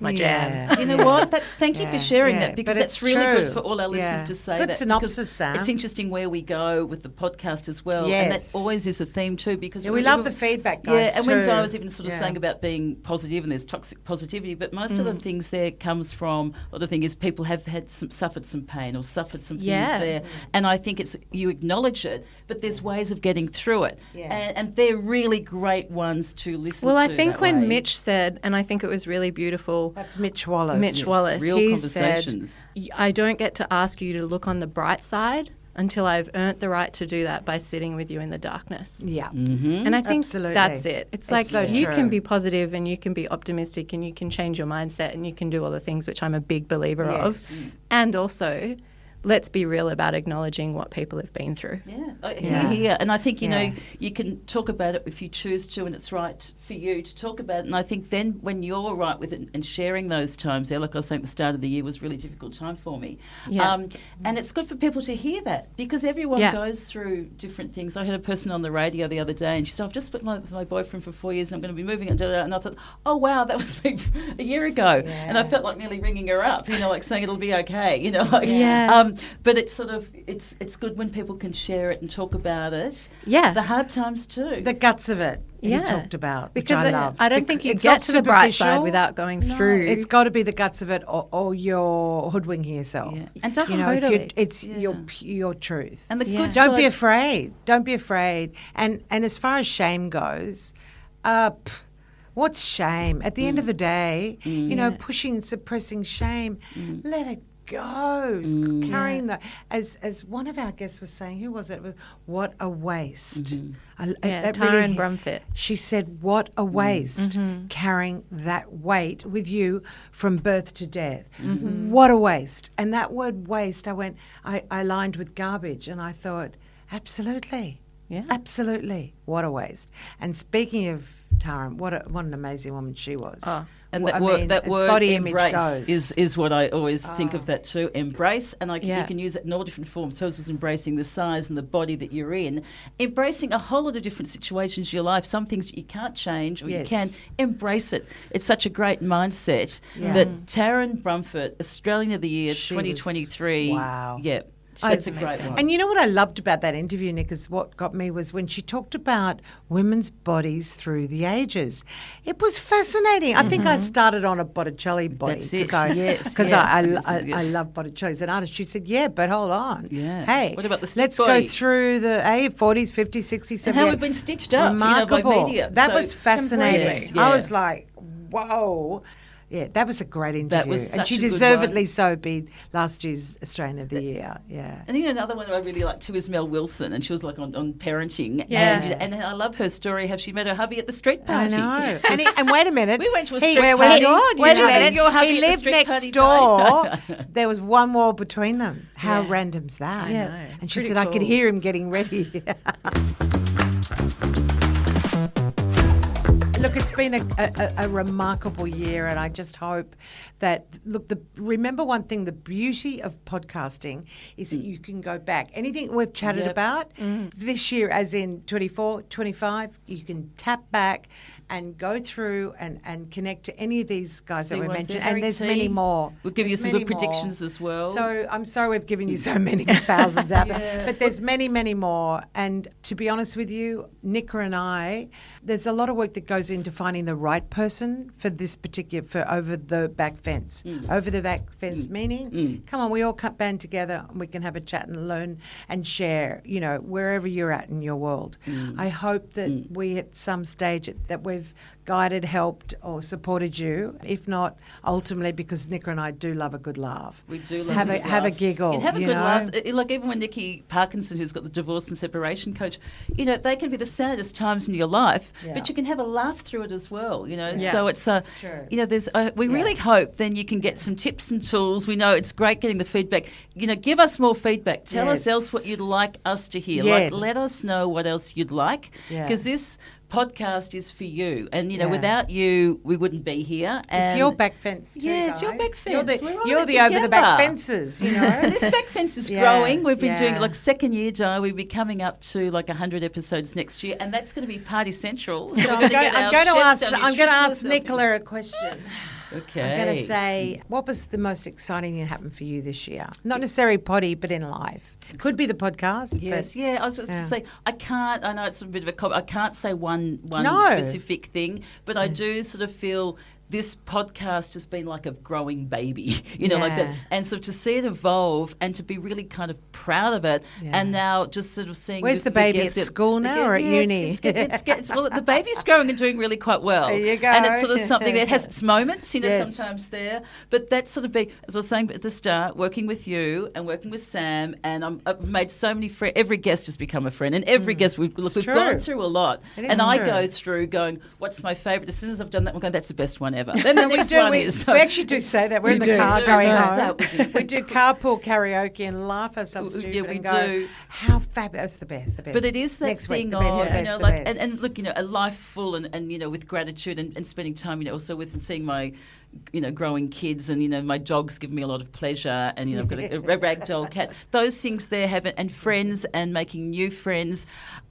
my jam. You know what? Thank you for sharing Yeah. that, because But that's it's really true. good for all our listeners Yeah. to say Good that. synopsis, because Sam. It's interesting where we go with the podcast as well. And that Yes. always is a theme too, because Yeah, we love the feedback, guys, Yeah, and when too. Di was even sort of Yeah. saying about being positive and there's toxic positivity, but most of the things there comes from, well, the thing is people have suffered some pain or suffered some things Yeah. there. And I think it's, you acknowledge it, but there's ways of getting through it. Yeah. And they're really great ones to listen Well, to. I think that when way. Mitch said, and I think it was really beautiful, That's Mitch Wallace. Mitch Wallace, real he conversations. said, I don't get to ask you to look on the bright side until I've earned the right to do that by sitting with you in the darkness. Yeah. And I think Absolutely. that's it. It's like so you true. can be positive and you can be optimistic and you can change your mindset and you can do all the things which I'm a big believer Yes. of. And also, let's be real about acknowledging what people have been through. Yeah. And I think, Yeah. you can talk about it if you choose to, and it's right for you to talk about it. And I think then when you're right with it and sharing those times, like I was saying, the start of the year was a really difficult time for me. Yeah. And it's good for people to hear that, because everyone Yeah. goes through different things. I had a person on the radio the other day and she said, I've just split with my boyfriend for 4 years and I'm going to be moving. And I thought, oh, wow, that was me a year ago. And I felt like nearly ringing her up, like saying it'll be okay, Yeah. but it's sort of, it's good when people can share it and talk about it. Yeah. The hard times too. The guts of it Yeah. he talked about, Because which I loved. I don't think you It's get not to the bright side superficial. without going through. It's got to be the guts of it, or you're hoodwinking yourself. Yeah. And doesn't it's your truth. And the Yeah. good Don't side, be afraid. Don't be afraid. And as far as shame goes, what's shame? At the end of the day, pushing, suppressing shame, let it go. Carrying the, as one of our guests was saying, who was it? What a waste. That Taren Brumfitt. She said, what a waste carrying that weight with you from birth to death. What a waste. And that word waste, I lined with garbage, and I thought, absolutely. Yeah. Absolutely. What a waste. And speaking of Taren, what an amazing woman she was. Oh. and I that word, mean, that as word body image embrace goes. is what I always think of that too. Embrace, and you Yeah. can use it in all different forms. So it's embracing the size and the body that you're in, embracing a whole lot of different situations in your life. Some things you can't change, or you Yes. can embrace it. It's such a great mindset Yeah. that Taren Brumfitt, Australian of the Year She was- 2023. wow. Yeah. That's a great one. And you know what I loved about that interview, Nick, is what got me was when she talked about women's bodies through the ages. It was fascinating. I think I started on a Botticelli body That's it. I Yes. love Botticelli as an artist. She said, yeah, but hold on. Yeah. Hey, What about the stick let's body? go through the 40s, 50s, 60s, 70s. And how we've been stitched up, Remarkable. by media. That So was fascinating. completely, I yeah. was like, whoa. Yeah, that was a great interview. That was and such she a good deservedly one. so be last year's Australian of the Year. Yeah. And another one that I really liked too is Mel Wilson, and she was like on parenting. Yeah. And I love her story, how she met her hubby at the street I party. know. And wait a minute. We went to a He- street Where was party. God? Wait You a know? minute. Your hubby He at the lived street next party door. day. There was one wall between them. How Yeah. random's that? I know. And she Pretty said, I could cool. hear him getting ready. Look, it's been a remarkable year, and I just hope that, remember one thing, the beauty of podcasting is that you can go back. Anything we've chatted Yep. about this year, as in 24, 25, you can tap back and go through and connect to any of these guys See that we what's mentioned. there, And there's Harry T. many more. We'll give you There's some many good more. predictions as well. So I'm sorry we've given you so many, there's thousands out there. Yeah. But there's many, many more. And to be honest with you, Nicola and I, there's a lot of work that goes into finding the right person for this particular, for Over the Back Fence. Over the Back Fence meaning, come on, we all band together and we can have a chat and learn and share, wherever you're at in your world. I hope that we at some stage that we've guided, helped or supported you. If not, ultimately, because Nicola and I do love a good laugh. We do love have a a good have a laugh. giggle. You have a you good know? laugh. Like even when Nikki Parkinson, who's got the divorce and separation coach, they can be the saddest times in your life, Yeah. but you can have a laugh through it as well. Yeah. So it's It's true. there's we really hope then you can get some tips and tools. We know it's great getting the feedback. Give us more feedback. Tell us Yes. else what you'd like us to hear. Yeah. Let us know what else you'd like, Yeah. because this podcast is for you, and Yeah. without you we wouldn't be here. It's And your back fence too, Yeah, it's your guys. back fence. We're on You're it the over the back together. fences, And this back fence is Yeah, growing. We've been doing yeah. like second year, Di. We'll be coming up to like 100 episodes next year, and that's going to be Party Central. So So we're I'm get going our to chefs, ask. our I'm going to nutritionists, ask our- Nicola a question. Okay. I'm going to say, what was the most exciting that happened for you this year? Not necessarily potty, but in life. Could be the podcast. Yes, but yeah. I was just yeah. to say I can't. I know it's a bit of a I can't say one No. specific thing, but I do sort of feel this podcast has been like a growing baby, like that. Yeah. And so to see it evolve and to be really kind of proud of it, Yeah. and now just sort of seeing. Where's the baby, guests at school now or at uni? Well, the baby's growing and doing really quite well. There you go. And it's sort of something that has its moments, Yes. sometimes there. But that's sort of as I was saying at the start, working with you and working with Sam, and I've made so many friends. Every guest has become a friend, and every guest we've true. gone through a lot. It is And I true. go through going, what's my favourite? As soon as I've done that, I'm going, that's the best one ever. Then the we next do. one We, is. we actually do say that. We're We in the do. car We going do. home. That was We do carpool karaoke and laugh ourselves Yeah, stupid we and go, do. how fabulous. The best, the best. But it is that Next thing week, the best, of, the best, the like, best. and look, a life full and with gratitude and spending time, also with and seeing my, growing kids and, my dogs give me a lot of pleasure and, I've got a ragdoll cat. Those things there and friends and making new friends.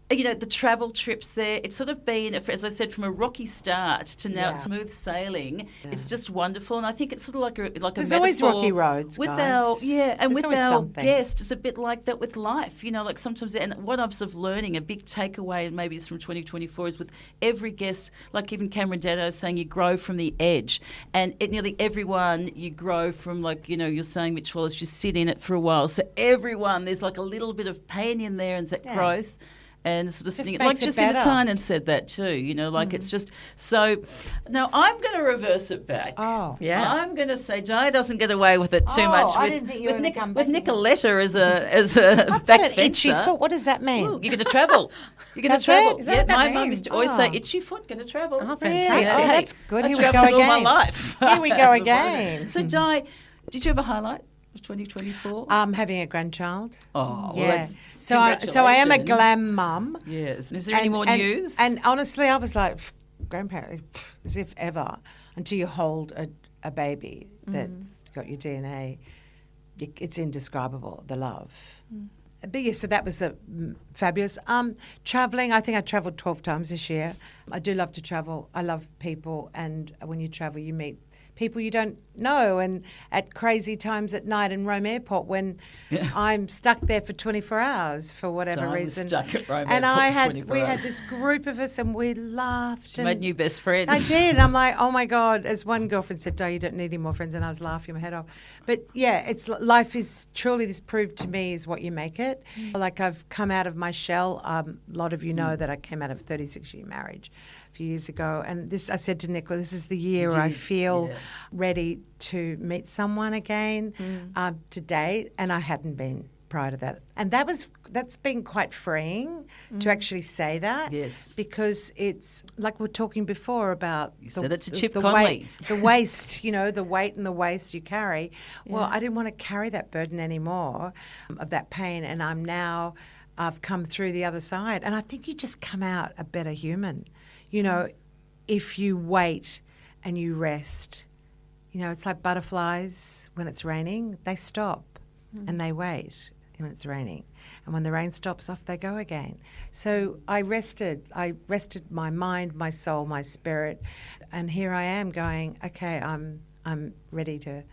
The travel trips there, it's sort of been, as I said, from a rocky start to now Yeah. smooth sailing. It's just wonderful, and I think it's sort of like a There's metaphor always rocky roads, with guys. and There's with always our something. guests. It's a bit like that with life, like sometimes. And what I'm sort of learning, a big takeaway, and maybe it's from 2024, is with every guest, like even Cameron Daddo saying, you grow from the edge, and nearly everyone you grow from, like you're saying, Mitch Wallace, you sit in it for a while. So everyone, there's like a little bit of pain in there, and that growth. And sort of sitting, like makes it Jacinta better. Tynan said that too, like it's just so. Now I'm going to reverse it back. Oh. Yeah. I'm going to say Jai doesn't get away with it too Oh, much. I With, didn't think you were with, gonna come with back. Nicoletta as a I've back got an itchy fencer. foot. What does that mean? Ooh, you're going to travel. You're going Does to travel. it? Is that Yeah, what that my mum means? used to always say, Oh. "Itchy foot, going to travel." Oh, Really? fantastic. Oh, Hey, that's good. I Here we go travelled all my again. life. Here we go again. So, Di, did you have a highlight of 2024? Having a grandchild. Oh, well, Yeah. that's- So I am a congratulations. glam mum. Yes. And is there any more news? And honestly, I was like, grandparent, as if ever, until you hold a baby that's got your DNA, it's indescribable, the love. But yes, so that was fabulous. Traveling, I think I travelled 12 times this year. I do love to travel. I love people, and when you travel, you meet people you don't know, and at crazy times at night in Rome Airport when I'm stuck there for 24 hours for whatever Di was reason. stuck at Rome and Airport for we 24 had hours. this group of us, and we laughed. She and made new best friends. I did. I'm like, oh my God. As one girlfriend said, "Di, you don't need any more friends," and I was laughing my head off. But yeah, life is truly, this proved to me, is what you make it. Like, I've come out of my shell. A lot of you know that I came out of a 36-year marriage a few years ago, and this I said to Nicola, this is the year I feel ready to meet someone again to date, and I hadn't been prior to that. And that's been quite freeing to actually say that. Yes. Because it's like we were talking before about said it to Chip the Conley. the waste, the weight and the waste you carry. Well, I didn't want to carry that burden anymore of that pain, and I've come through the other side. And I think you just come out a better human. If you wait and you rest. It's like butterflies when it's raining, they stop and they wait when it's raining. And when the rain stops, off they go again. So I rested my mind, my soul, my spirit. And here I am going, okay, I'm ready to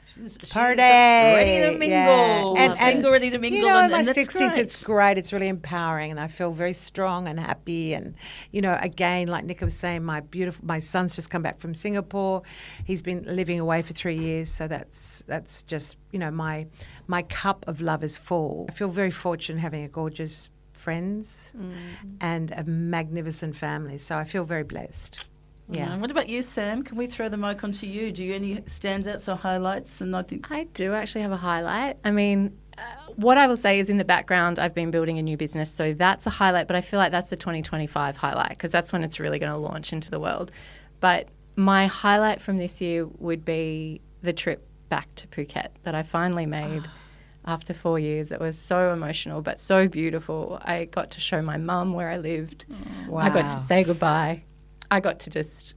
party. Ready to mingle. And Single, ready to mingle. in my and that's 60s, great. it's great. It's really empowering, and I feel very strong and happy. And, again, like Nicola was saying, my son's just come back from Singapore. He's been living away for 3 years, so that's just, my cup of love is full. I feel very fortunate having a gorgeous friends and a magnificent family, so I feel very blessed. Yeah. What about you, Sam? Can we throw the mic onto you? Do you any standouts or highlights? And I do actually have a highlight. I mean, what I will say is in the background, I've been building a new business, so that's a highlight. But I feel like that's the 2025 highlight because that's when it's really going to launch into the world. But my highlight from this year would be the trip back to Phuket that I finally made. After 4 years. It was so emotional but so beautiful. I got to show my mum where I lived. Wow. I got to say goodbye. I got to just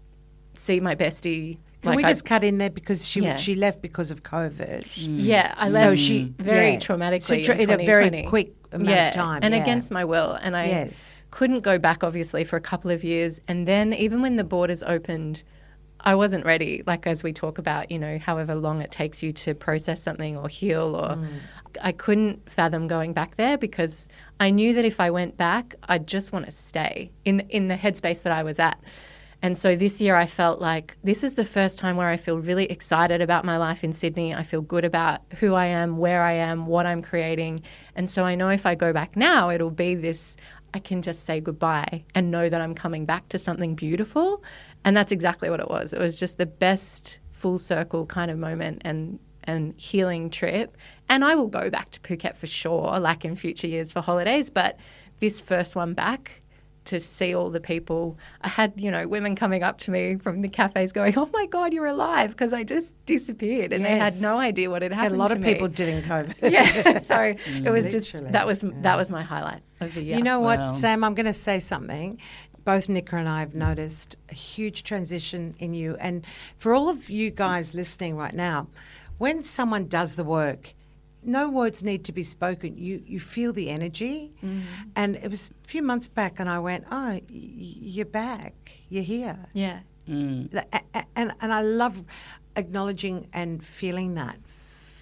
see my bestie. Can we just cut in there because she left because of COVID? Yeah, I left very traumatically in a 2020. very quick amount of time. And against my will. And I couldn't go back, obviously, for a couple of years. And then even when the borders opened, I wasn't ready, like as we talk about, however long it takes you to process something or heal or I couldn't fathom going back there because I knew that if I went back, I'd just want to stay in the headspace that I was at. And so this year I felt like this is the first time where I feel really excited about my life in Sydney. I feel good about who I am, where I am, what I'm creating. And so I know if I go back now, it'll be this, I can just say goodbye and know that I'm coming back to something beautiful. And that's exactly what it was. It was just the best full circle kind of moment and healing trip. And I will go back to Phuket for sure, like in future years for holidays. But this first one back to see all the people, I had, women coming up to me from the cafes going, oh my God, you're alive, because I just disappeared and they had no idea what had happened to me. A lot of people did in COVID. Yeah, so it was just, that was my highlight of the year. You know what, Sam, I'm going to say something. Both Nicola and I have noticed a huge transition in you. And for all of you guys listening right now, when someone does the work, no words need to be spoken. You feel the energy. And it was a few months back and I went, oh, you're back. You're here. Yeah. And I love acknowledging and feeling that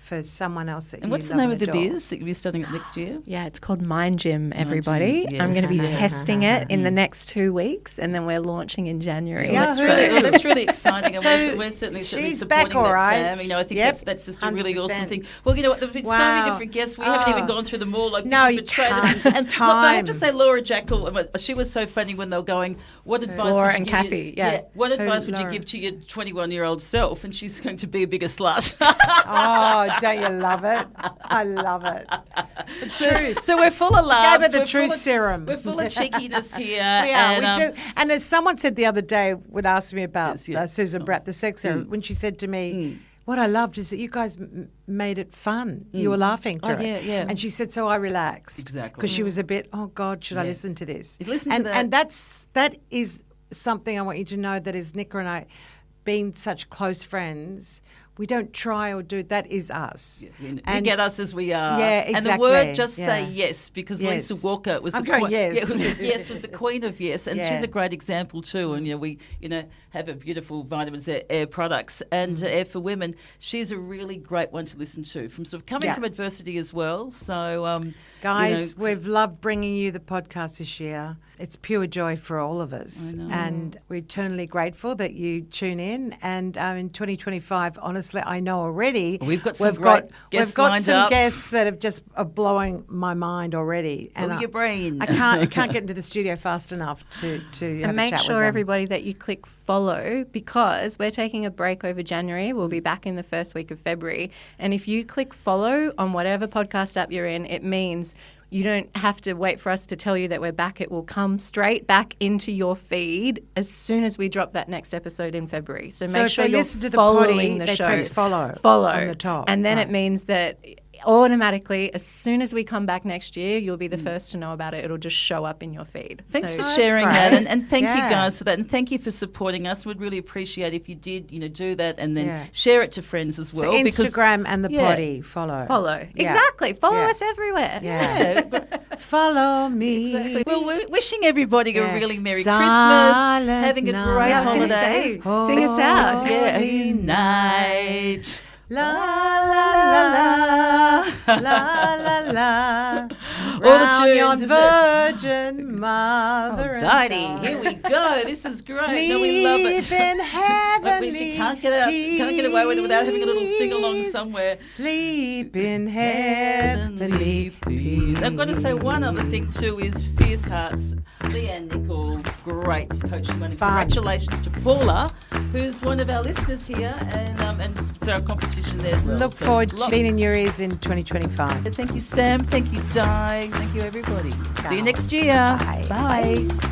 for someone else that and you what's the love name and of the adore. biz that you'll be starting up next year? Yeah, it's called Mind Gym, everybody. Yes. I'm going to be testing it in the next 2 weeks and then we're launching in January. Yeah, That's really exciting. And So we're certainly she's supporting back, all that, right. Sam. I think Yep, that's just a really awesome 100%. thing. Well, you know what? There've been so many different guests. We haven't even gone through them all. Like, No, people you betrayed us. can't. And look, I have to say, Laura Jackal, she was so funny when they were going, what advice Laura would you and give Kathy, yeah. What advice would you Laura? give to your 21-year-old self? And she's going to be a bigger slut. Oh, don't you love it? I love it. The truth. So we're full of laughs. Gave her the We're truth full of- serum. We're full of cheekiness here. We are, and, we do. And as someone said the other day, would ask me about Yes, yes. Susan Bratt, the sex era, when she said to me, what I loved is that you guys made it fun. You were laughing through it. Yeah. And she said, so I relaxed. Exactly. Because she was a bit, oh God, should I listen to this? Listen to and that. and that is something I want you to know, that is Nicola and I, being such close friends, we don't try or do, that is us. You get us as we are. Yeah, And the exactly. word just Yeah. say yes, because Yes. Lisa Walker was I'm the going queen. yes. Yes was the queen of yes, and Yeah. she's a great example too. And we have a beautiful Vitamins Air products, and Air for Women. She's a really great one to listen to, from sort of coming Yeah. from adversity as well. So Guys, we've loved bringing you the podcast this year. It's pure joy for all of us. I know. And we're eternally grateful that you tune in. And in 2025, honestly, obviously I know already. We've got some great guests we've got lined some up. guests that have just are blowing my mind already. Blow your brain. I can't get into the studio fast enough to have And a make chat sure, with them. everybody, that you click follow, because we're taking a break over January. We'll be back in the first week of February. And if you click follow on whatever podcast app you're in, it means you don't have to wait for us to tell you that we're back. It will come straight back into your feed as soon as we drop that next episode in February. So make if sure they you're listen to the following potty, the they show. press follow on the top. And then Right. it means that automatically, as soon as we come back next year, you'll be the first to know about it. It'll just show up in your feed. Thanks So- for that's sharing great. that, and thank you Yeah. guys for that, and thank you for supporting us. We'd really appreciate if you did, do that, and then Yeah. share it to friends as So well. because Instagram and the yeah. potty follow. Follow. Yeah. Exactly. Follow Yeah. us everywhere. Yeah. Follow me. Exactly. Well, we're wishing everybody Yeah. a really Merry Silent Christmas, having a night. great Yeah, I was gonna holiday. say, sing us out. Yeah. Holy Night. La la la la la la. All the Round tunes, yon isn't it? Virgin Mother. Oh, and Didey, Child. here we go. This is great. No, we love it. Sleep in But heavenly we can't get away with it without having a little sing along peace. somewhere. Sleep in heavenly peace. I've got to say one other thing too is Fierce Hearts, Leanne Nicola, great coaching money. Fun. Congratulations to Paula, who's one of our listeners here, and for our competition there as well. Look So forward to lot- being in your ears in 2025. Thank you, Sam. Thank you, Di. Thank you, everybody. See you Ciao. next year. Bye. Bye.